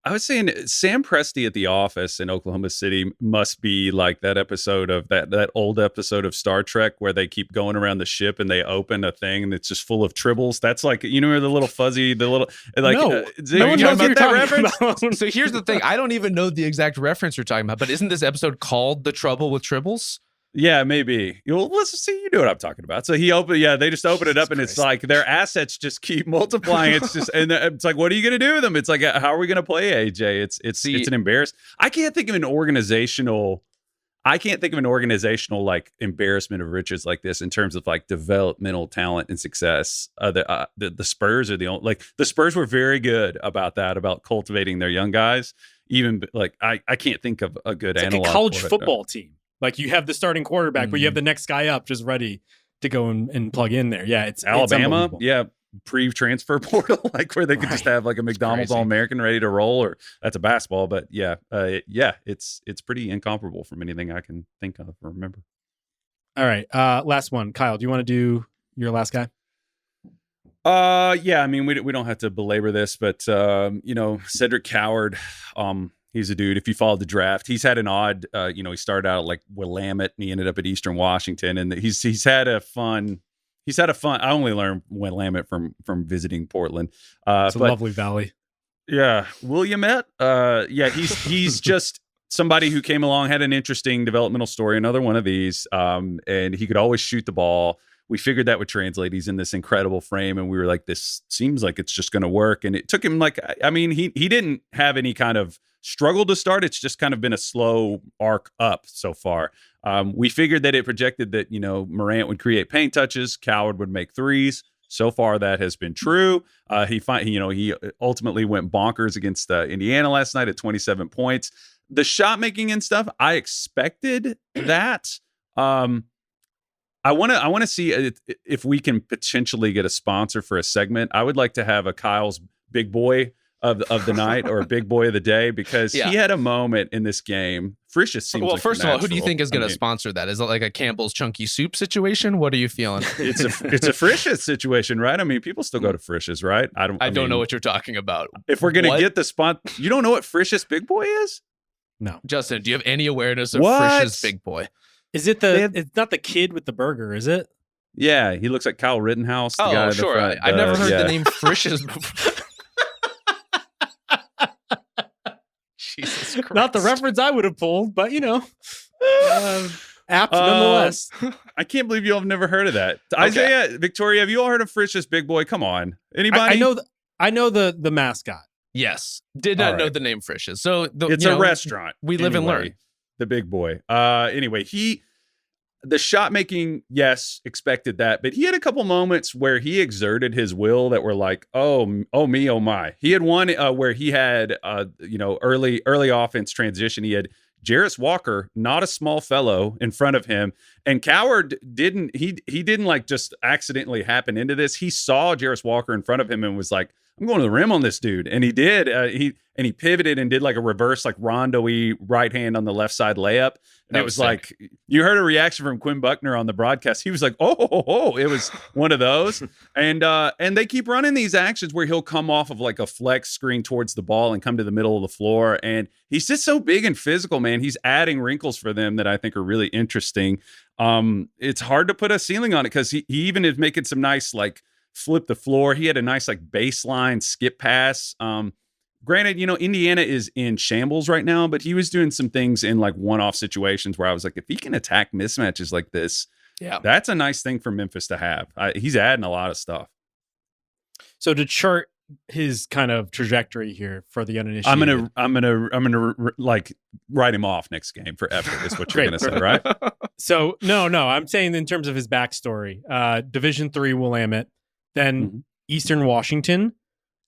I was saying Sam Presti at the office in Oklahoma City must be like that episode of that old episode of Star Trek where they keep going around the ship and they open a thing and it's just full of tribbles. That's like, you know, the little fuzzy, the little like. No, no one knows what that reference. About. So here's the thing: I don't even know the exact reference you're talking about. But isn't this episode called "The Trouble with Tribbles"? Yeah, maybe. Well, let's see. You know what I'm talking about. So they just open it up and it's like their assets just keep multiplying. It's just, and it's like, what are you going to do with them? It's like, how are we going to play AJ? It's an embarrassment. I can't think of an organizational like embarrassment of riches like this in terms of like developmental talent and success. The Spurs are the only, like the Spurs were very good about that, about cultivating their young guys. Even like, I can't think of a good analog. Like a college football team. Like you have the starting quarterback, but you have the next guy up just ready to go and plug in there. Yeah, it's Alabama. Pre-transfer portal, like where they could just have like a McDonald's All-American ready to roll, or that's a basketball. But it's pretty incomparable from anything I can think of or remember. All right, last one. Kyle, do you want to do your last guy? I mean, we don't have to belabor this, but Cedric Coward, he's a dude. If you followed the draft, he's had an odd, he started out like Willamette and he ended up at Eastern Washington, and he's had a fun. I only learned Willamette from visiting Portland. It's a lovely valley. Yeah, Willamette. He's just somebody who came along, had an interesting developmental story. Another one of these, and he could always shoot the ball. We figured that would translate. He's in this incredible frame, and we were like, this seems like it's just going to work. And it took him he didn't have any kind of struggle to start. It's just kind of been a slow arc up so far. We figured that it projected that, Morant would create paint touches, Coward would make threes. So far, that has been true. He ultimately went bonkers against Indiana last night at 27 points. The shot making and stuff, I expected that. I want to see if we can potentially get a sponsor for a segment. I would like to have a Kyle's big boy of the night or a big boy of the day, because he had a moment in this game. Frisch seems well, like first of all, who do you think is going to sponsor that? Is it like a Campbell's Chunky Soup situation? What are you feeling? It's a Frisch's situation, right? I mean, people still go to Frisch's, right? I don't know what you're talking about. If we're going to get the spot, you don't know what Frisch's big boy is? No. Justin, do you have any awareness of Frisch's big boy? Is it it's not the kid with the burger, is it? Yeah, he looks like Kyle Rittenhouse. The guy sure. I've never heard the name Frisch's before. Jesus Christ. Not the reference I would have pulled, but apt nonetheless. I can't believe you all have never heard of that. Okay. Isaiah, Victoria, have you all heard of Frisch's big boy? Come on, anybody? I know the mascot. Yes, did not know the name Frisch's. So it's a restaurant. We live and learn. The big boy. Anyway, the shot making, yes, expected that, but he had a couple moments where he exerted his will that were like, oh me, oh my. He had one where he had early offense transition. He had Jarris Walker, not a small fellow, in front of him, and Coward didn't like just accidentally happen into this. He saw Jarris Walker in front of him and was like, I'm going to the rim on this dude. And he did. He pivoted and did like a reverse, like Rondo-y right hand on the left side layup. And it was like, you heard a reaction from Quinn Buckner on the broadcast. He was like, oh, it was one of those. And they keep running these actions where he'll come off of like a flex screen towards the ball and come to the middle of the floor. And he's just so big and physical, man. He's adding wrinkles for them that I think are really interesting. It's hard to put a ceiling on it because he even is making some nice, like, flip the floor. He had a nice like baseline skip pass. Granted, Indiana is in shambles right now, but he was doing some things in like one-off situations where I was like, if he can attack mismatches like this, that's a nice thing for Memphis to have. He's adding a lot of stuff. So to chart his kind of trajectory here for the uninitiated, I'm gonna like write him off next game for effort. Is what you're gonna say, right? So no, I'm saying in terms of his backstory, Division III Willamette. Then Eastern Washington,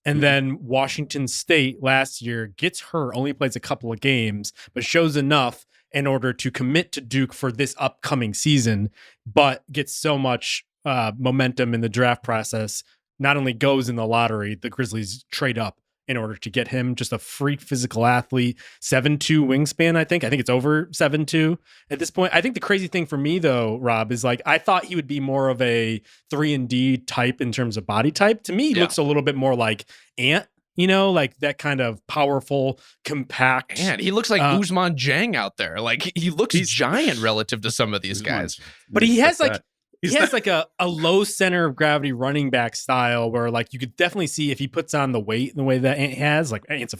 and then Washington State last year gets hurt, only plays a couple of games, but shows enough in order to commit to Duke for this upcoming season, but gets so much momentum in the draft process, not only goes in the lottery, the Grizzlies trade up in order to get him. Just a freak physical athlete, 7'2" wingspan, I think it's over 7'2" at this point. I think the crazy thing for me though, Rob, is like I thought he would be more of a 3-and-D type in terms of body type. To me, he looks a little bit more like Ant you know, like that kind of powerful, compact. Man, he looks like Ousmane Dieng out there. Like he looks giant relative to some of these guys. But he has like a low center of gravity running back style where like you could definitely see if he puts on the weight in the way that Ant has, like Ant's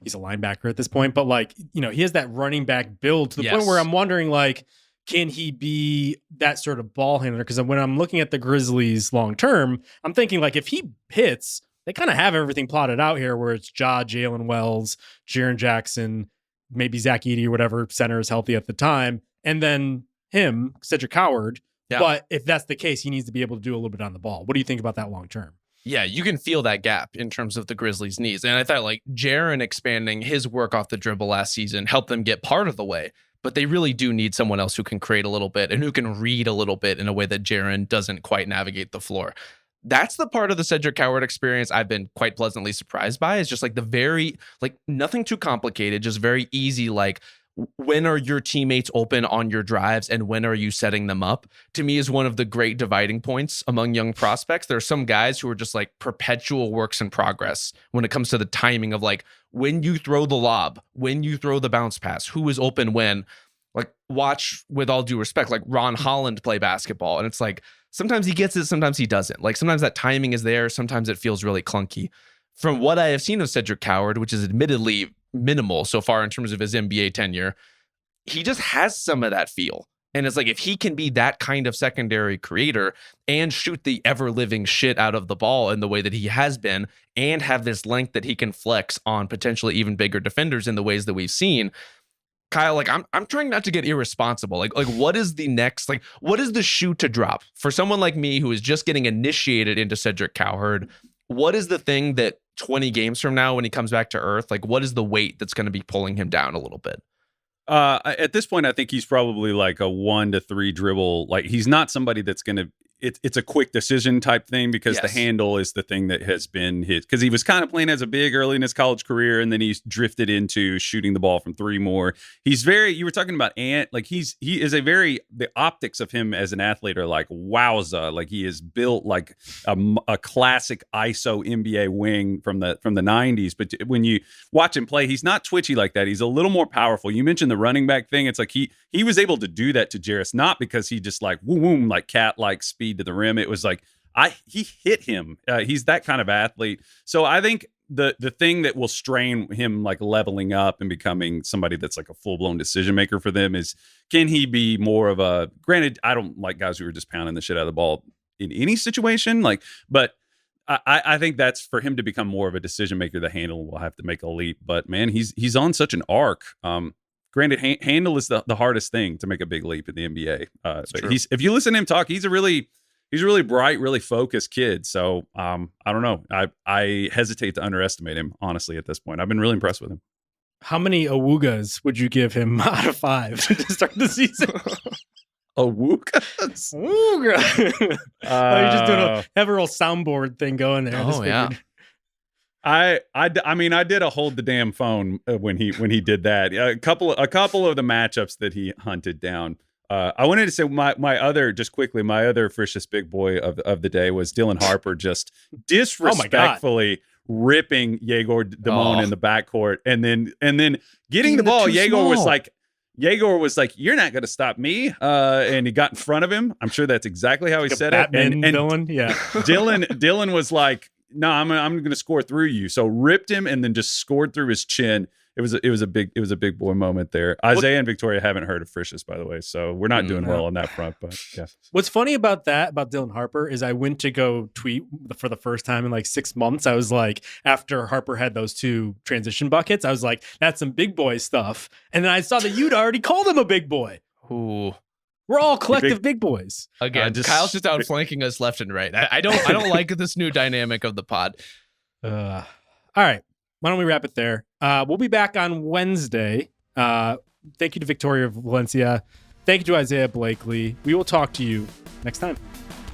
he's a linebacker at this point, but like, you know, he has that running back build to the point where I'm wondering like, can he be that sort of ball handler? Because when I'm looking at the Grizzlies long term, I'm thinking like if he hits, they kind of have everything plotted out here where it's Ja, Jalen Wells, Jaren Jackson, maybe Zach Edey or whatever center is healthy at the time, and then him, Cedric Coward. Yeah. But if that's the case, he needs to be able to do a little bit on the ball. What do you think about that long term? Yeah, you can feel that gap in terms of the Grizzlies' needs. And I thought like Jaren expanding his work off the dribble last season helped them get part of the way. But they really do need someone else who can create a little bit and who can read a little bit in a way that Jaren doesn't quite navigate the floor. That's the part of the Cedric Coward experience I've been quite pleasantly surprised by. Is just like the very, like nothing too complicated, just very easy, like when are your teammates open on your drives and when are you setting them up, to me is one of the great dividing points among young prospects. There are some guys who are just like perpetual works in progress when it comes to the timing of like when you throw the lob, when you throw the bounce pass, who is open when. Like watch, with all due respect, like Ron Holland play basketball. And it's like, sometimes he gets it, sometimes he doesn't. Like sometimes that timing is there, sometimes it feels really clunky. From what I have seen of Cedric Coward, which is admittedly minimal so far in terms of his NBA tenure, he just has some of that feel. And it's like, if he can be that kind of secondary creator and shoot the ever-living shit out of the ball in the way that he has been, and have this length that he can flex on potentially even bigger defenders in the ways that we've seen, Kyle, like I'm trying not to get irresponsible. Like what is the next, like what is the shoe to drop for someone like me who is just getting initiated into Cedric Coward? What is the thing that 20 games from now when he comes back to earth, like what is the weight that's going to be pulling him down a little bit? At this point, I think he's probably like a 1 to 3 dribble. Like he's not somebody that's going to, it's a quick decision type thing because the handle is the thing that has been his, because he was kind of playing as a big early in his college career, and then he's drifted into shooting the ball from 3 more. He's very, you were talking about Ant, like he is a very, the optics of him as an athlete are like wowza, like he is built like a classic ISO NBA wing from the 90s. But when you watch him play, he's not twitchy like that. He's a little more powerful. You mentioned the running back thing. It's like he was able to do that to Jarris, not because he just like boom, like cat like speed to the rim. It was like he hit him. He's that kind of athlete. So I think the thing that will strain him like leveling up and becoming somebody that's like a full-blown decision maker for them is, can he be more of a, granted, I don't like guys who are just pounding the shit out of the ball in any situation, like, but I think that's for him to become more of a decision maker. The handle will have to make a leap, but man, he's on such an arc. Granted, handle is the hardest thing to make a big leap in the NBA. But if you listen to him talk, he's a really bright, really focused kid. So I don't know. I hesitate to underestimate him, honestly, at this point. I've been really impressed with him. How many awoogas would you give him out of 5 to start the season? Awoogas? Awooga. You're just doing have a real soundboard thing going there. Oh, yeah. I mean, I did a hold the damn phone when he did that. A couple of the matchups that he hunted down. I wanted to say my other Frisch's big boy of the day was Dylan Harper just disrespectfully ripping Yegor Damon in the backcourt, and then getting the ball. Yegor was like, "You're not going to stop me," and he got in front of him. I'm sure that's exactly how he said it. And Dylan, yeah, Dylan was like, "No, I'm going to score through you." So ripped him and then just scored through his chin. It was a big boy moment there. Isaiah and Victoria haven't heard of Frisch's, by the way, so we're not doing well on that front. But yeah, what's funny about Dylan Harper is I went to go tweet for the first time in like 6 months. I was like, after Harper had those 2 transition buckets, I was like, that's some big boy stuff. And then I saw that you'd already called him a big boy. Ooh. We're all collective big boys. Again, Kyle's just outflanking us left and right. I don't like this new dynamic of the pod. All right. Why don't we wrap it there? We'll be back on Wednesday. Thank you to Victoria Valencia. Thank you to Isaiah Blakely. We will talk to you next time.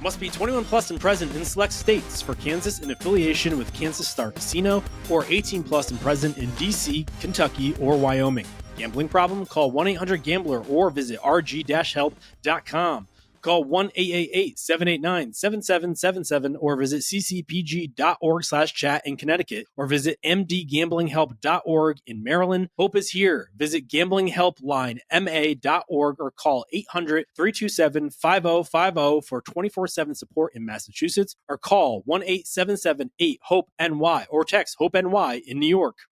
Must be 21 plus and present in select states. For Kansas in affiliation with Kansas Star Casino, or 18 plus and present in DC, Kentucky, or Wyoming. Gambling problem? Call 1-800-GAMBLER or visit rg-help.com. Call 1-888-789-7777 or visit ccpg.org/chat in Connecticut or visit mdgamblinghelp.org in Maryland. Hope is here. Visit gamblinghelplinema.org or call 800-327-5050 for 24/7 support in Massachusetts or call 1-877-8-HOPE-NY or text HOPE-NY in New York.